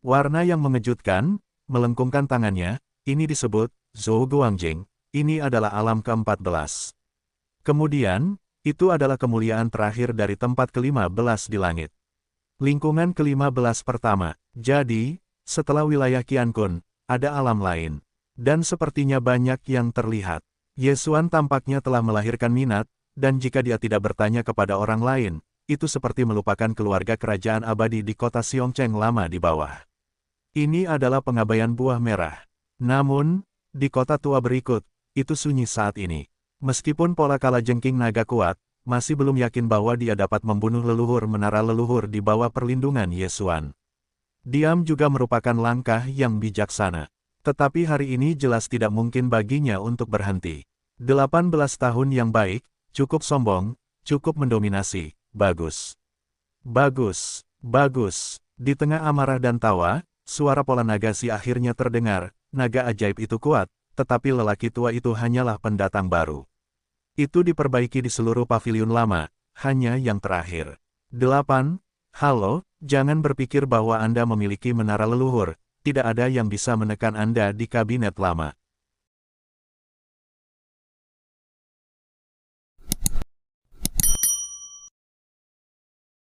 warna yang mengejutkan, melengkungkan tangannya, ini disebut, Zhou Guangjing, ini adalah alam ke-14. Kemudian, itu adalah kemuliaan terakhir dari tempat ke-15 di langit. Lingkungan ke-15 pertama. Jadi, setelah wilayah Qiankun, ada alam lain. Dan sepertinya banyak yang terlihat. Yesuan tampaknya telah melahirkan minat, dan jika dia tidak bertanya kepada orang lain, itu seperti melupakan keluarga kerajaan abadi di kota Xiongcheng lama di bawah. Ini adalah pengabaian buah merah. Namun, di kota tua berikut, itu sunyi saat ini. Meskipun pola kalajengking naga kuat, masih belum yakin bahwa dia dapat membunuh leluhur menara leluhur di bawah perlindungan Yesuan. Diam juga merupakan langkah yang bijaksana. Tetapi hari ini jelas tidak mungkin baginya untuk berhenti. 18 tahun yang baik, cukup sombong, cukup mendominasi, bagus. Bagus, bagus. Di tengah amarah dan tawa, suara Pola Nagasi akhirnya terdengar. Naga ajaib itu kuat, tetapi lelaki tua itu hanyalah pendatang baru. Itu diperbaiki di seluruh paviliun lama, hanya yang terakhir. 8. Halo, jangan berpikir bahwa Anda memiliki menara leluhur, tidak ada yang bisa menekan Anda di kabinet lama.